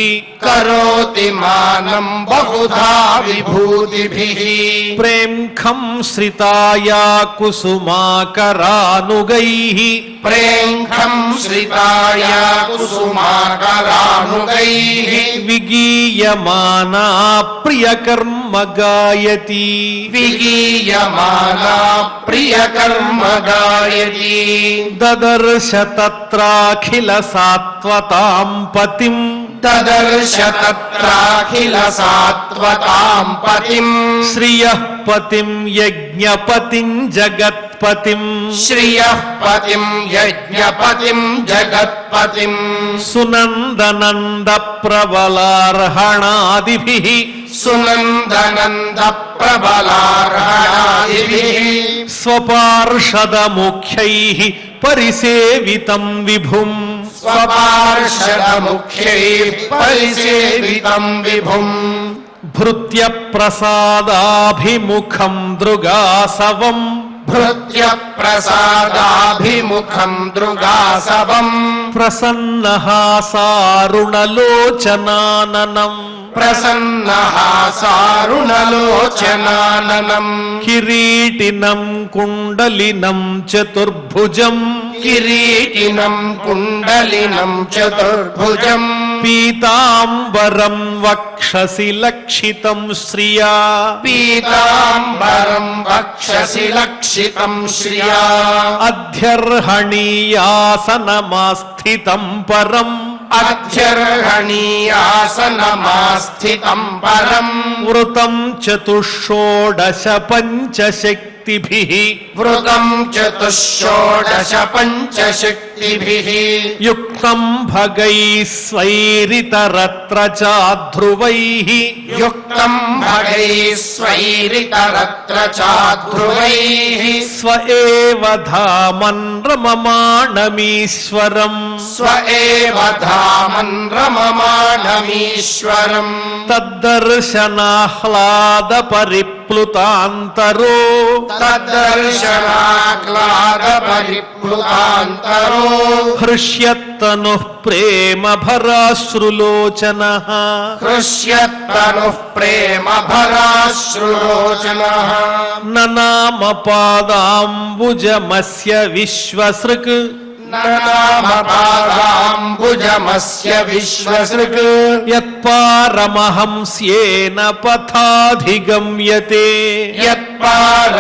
करोति मानं बहुधा विभूतिभिः प्रेमखं श्रिताया कुसुमाकरानुगैः प्रेङ्खं श्रिताया कुसुमाकरानुगैः विगीयमाना प्रियकर्म गायति विगीयमाना प्रियकर्म गायति ददर्श तत्राखिल सात्वतां पतिम् ददर्श तत्राखिल सात्वतां पतिम् श्रियः पतिं यज्ञपतिं जगत्पतिम् श्रियः पतिं यज्ञपतिं जगत्पतिम् सुनन्दनन्द प्रबलार्हणादिभिः सुनन्दनन्द प्रबलार्हणादिभिः स्वपार्षदमुख्यैः परिसेवितं विभुम् स्वपार्षदमुख्यैः परिसेवितं विभुम् भृत्यप्रसादाभिमुखं दृगासवम् भृत्यप्रसादाभिमुखं दृगासवम् प्रसन्नहासारुणलोचनाननम् ప్రసన్నహాసారుణలోచనాననం కిరీటినం కుండలినం చతుర్భుజం కిరీటినం కుండలినం చతుర్భుజం పీతాంబరం వక్షసి లక్షితం శ్రియా పీతాంబరం వక్షసి లక్షితం శ్రియా అధ్యర్హణీయాసనమాస్థితం పరం అధ్యర్హణీయాసనమాస్థితం పరం వృతం చతుషోడశ పంచశక్తిభిః వృతం చతుషోడశ పంచశక్తిభిః యుక్తం భగైస్వైరితరత్ర చాధ్రువైః యుక్తం భగైస్వైరితరత్ర చాధ్రువైః స్వ ఏవ ధామన్ రమమాణమీశ్వరం స్వ ఏవ ధామన్ రమమాణమీశ్వరం తద్దర్శనాహ్లాద పరిప్లుతాంతరో తద్దర్శనాహ్లాద పరిప్లుతాంతరో హృష్యత్తనుః ప్రేమ భరాశ్రులోచనః హృష్యత్తనుః ప్రేమ భరాశ్రులోచనః ననామ పాదాంబుజమస్య విశ్వసృక్ నామ పాదాంబుజమస్య విశ్వసృక్ యత్పారమహంస్యేన పథాధిగమ్యతే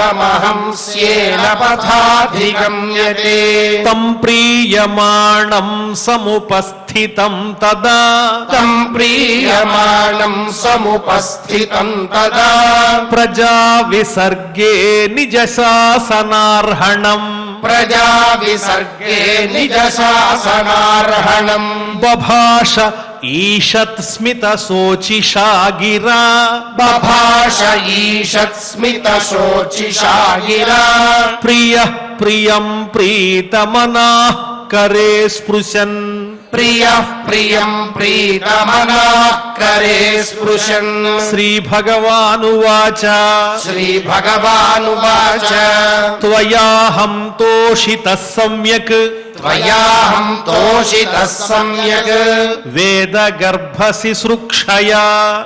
యత్పారమహంస్యేన పథాధిగమ్యతే తం ప్రీయమాణం సముపస్థితం తదా తం ప్రీయమాణం సముపస్థితం తదా ప్రజా విసర్గే నిజ శాసనార్హణం ప్రజా విసర్గే నిజ శాసనార్హణం బభాష ఈషత్ స్మిత శోచిషా గిరా బభాష ఈషత్ స్మిత శోచిషా గిరా ప్రియ ప్రియం ప్రీతమనాః కరే స్పృశన్ ప్రియః ప్రియం ప్రీతమనాః కరే స్పృశన్ శ్రీభగవానువాచ శ్రీభగవానువాచ త్వయాహం తోషితః సమ్యక్ త్వయాహం తోషితః సమ్యక్ వేదగర్భసి సృక్షయా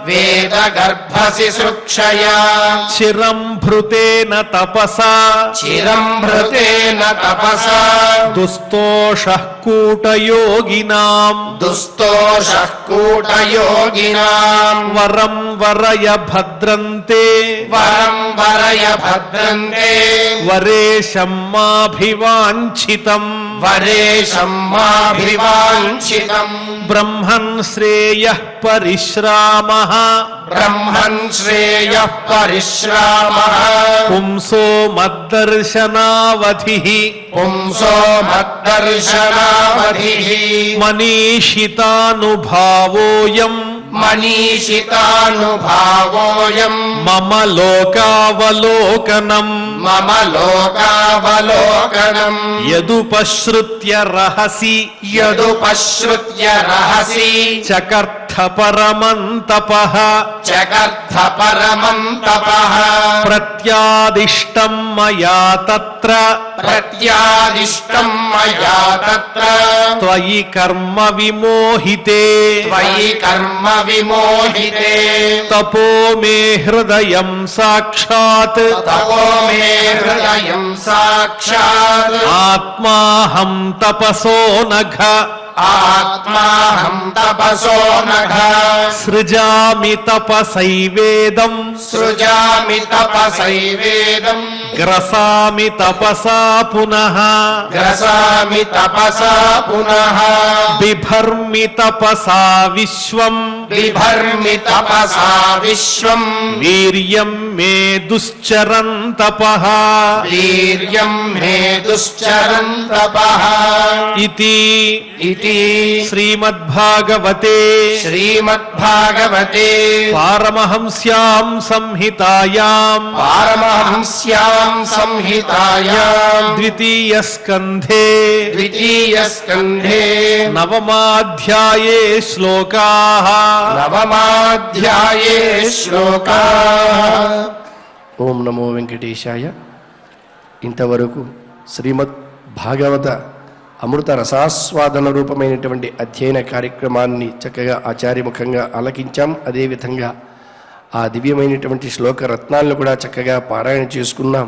వేదగర్భసి సృక్షయా చిరం భృతేన తపసా చిరం భృతేన తపసా దుస్తోషః కూటయోగినాం దుస్తోషః కూటయోగినాం వరం వరయ భద్రంతే వరం వరయ భద్రంతే వరేశం మాభివాంఛితం వరేశం మాభివాంఛితం బ్రహ్మన్ శ్రేయః పరిశ్రామః బ్రహ్మన్ శ్రేయః పరిశ్రామః పుంసో మద్దర్శనావధిః పుంసో మద్దర్శనావధిః మనీషితానుభావోయం మనీషితానుభావోయం మమ లోకావలోకనం మమ లోకావలోకనం యదుపశ్రుత్య రహసి యదుపశ్రుత్య రహసి చకర్థ పరమంతపః జగర్థ పరమం తపః ప్రత్యాదిష్టం మయా తత్ర ప్రత్యాదిష్టం మయా తత్ర త్వయి కర్మ విమోహితే త్వయి కర్మ విమోహితే తపో మే హృదయం సాక్షాత్ తపో మే హృదయం సాక్షాత్ ఆత్మాహం తపసో నఘ ఆత్మాహం తపసో నఘ సృజామి తపసైవేదం సృజామి తపసైవేదం గ్రసామి తపసా పునః గ్రసామి తపసా పునః బిభర్మి తపసా విశ్వం బిభర్మి తపసా విశ్వం వీర్యం మే దుశ్చరన్ తపః వీర్యం మే దుశ్చరన్ తపః ఇతి ఇతి శ్రీమద్భాగవతే శ్రీమద్భాగవతే పారమహంస్యాం సంహితాయాం పారమహంస్యాం సంహితాయాం ద్వితీయ స్కంధే ద్వితీయ స్కంధే నవమాధ్యాయే శ్లోకాః నవమాధ్యాయే శ్లోకాః. ఓం నమో వెంకటేశాయ. ఇంతవరకు శ్రీమద్ భాగవత అమృత రసాస్వాదన రూపమైనటువంటి అధ్యయన కార్యక్రమాన్ని చక్కగా ఆచార్యముఖంగా ఆలకించాం. అదేవిధంగా ఆ దివ్యమైనటువంటి శ్లోక రత్నాలను కూడా చక్కగా పారాయణ చేసుకున్నాం.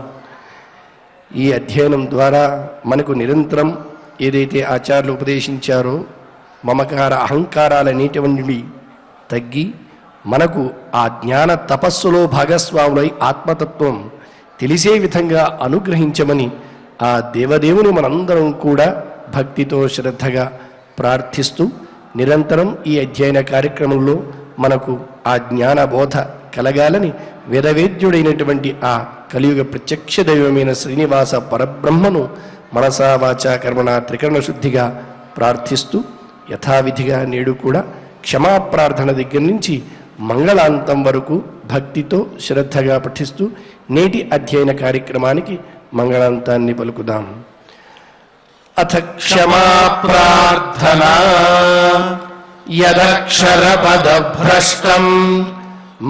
ఈ అధ్యయనం ద్వారా మనకు నిరంతరం ఏదైతే ఆచార్యులు ఉపదేశించారో మమకార అహంకారాలనేటువంటివి తగ్గి మనకు ఆ జ్ఞాన తపస్సులో భాగస్వాములై ఆత్మతత్వం తెలిసే విధంగా అనుగ్రహించమని ఆ దేవదేవుని మనందరం కూడా భక్తితో శ్రద్ధగా ప్రార్థిస్తూ నిరంతరం ఈ అధ్యయన కార్యక్రమంలో మనకు ఆ జ్ఞాన బోధ కలగాలని వేదవేద్యుడైనటువంటి ఆ కలియుగ ప్రత్యక్ష దైవమైన శ్రీనివాస పరబ్రహ్మను మనసా వాచా కర్మణ త్రికరణ శుద్ధిగా ప్రార్థిస్తూ యథావిధిగా నేడు కూడా క్షమాప్రార్థన దగ్గర నుంచి మంగళాంతం వరకు భక్తితో శ్రద్ధగా పఠిస్తూ నేటి అధ్యయన కార్యక్రమానికి మంగళాంతాన్ని పలుకుదాం. అథ క్షమా ప్రార్థనా యదక్షరపదభ్రష్టం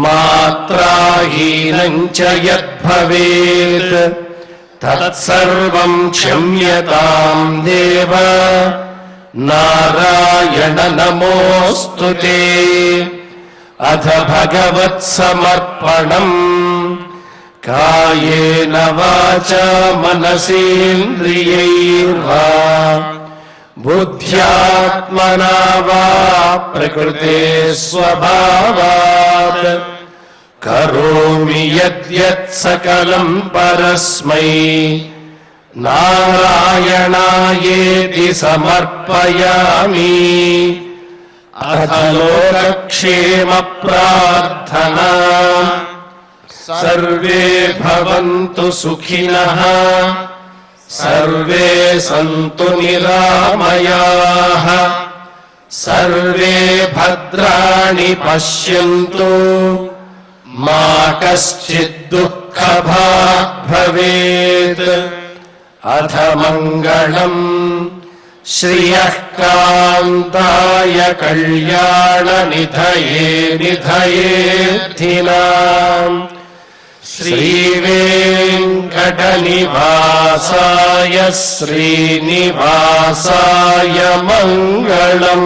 మాత్రాహీనం చ యద్భవేత్ తత్సర్వం క్షమ్యతాం దేవ నారాయణ నమోస్తుతే. అథ భగవత్సమర్పణం కాయేన వాచా మనసేంద్రియైర్వా బుద్ధ్యాత్మనా వా ప్రకృతే స్వభావాత్ కరోమి యద్యత్ సకలం పరస్మై నారాయణాయేతి సమర్పయామి. అథ లోకక్షేమ ప్రార్థనా సర్వే భవంతు సుఖినః సర్వే సంతు నిరామయాః సర్వే భద్రాణి పశ్యంతు మా కశ్చిద్ దుఃఖభాగ్ భవేత్. అథ మంగళం శ్రియః కాంతాయ కళ్యాణ నిధయే నిధయేర్థినాం శ్రీవేంకటనివాసాయ శ్రీనివాసాయ మంగళం.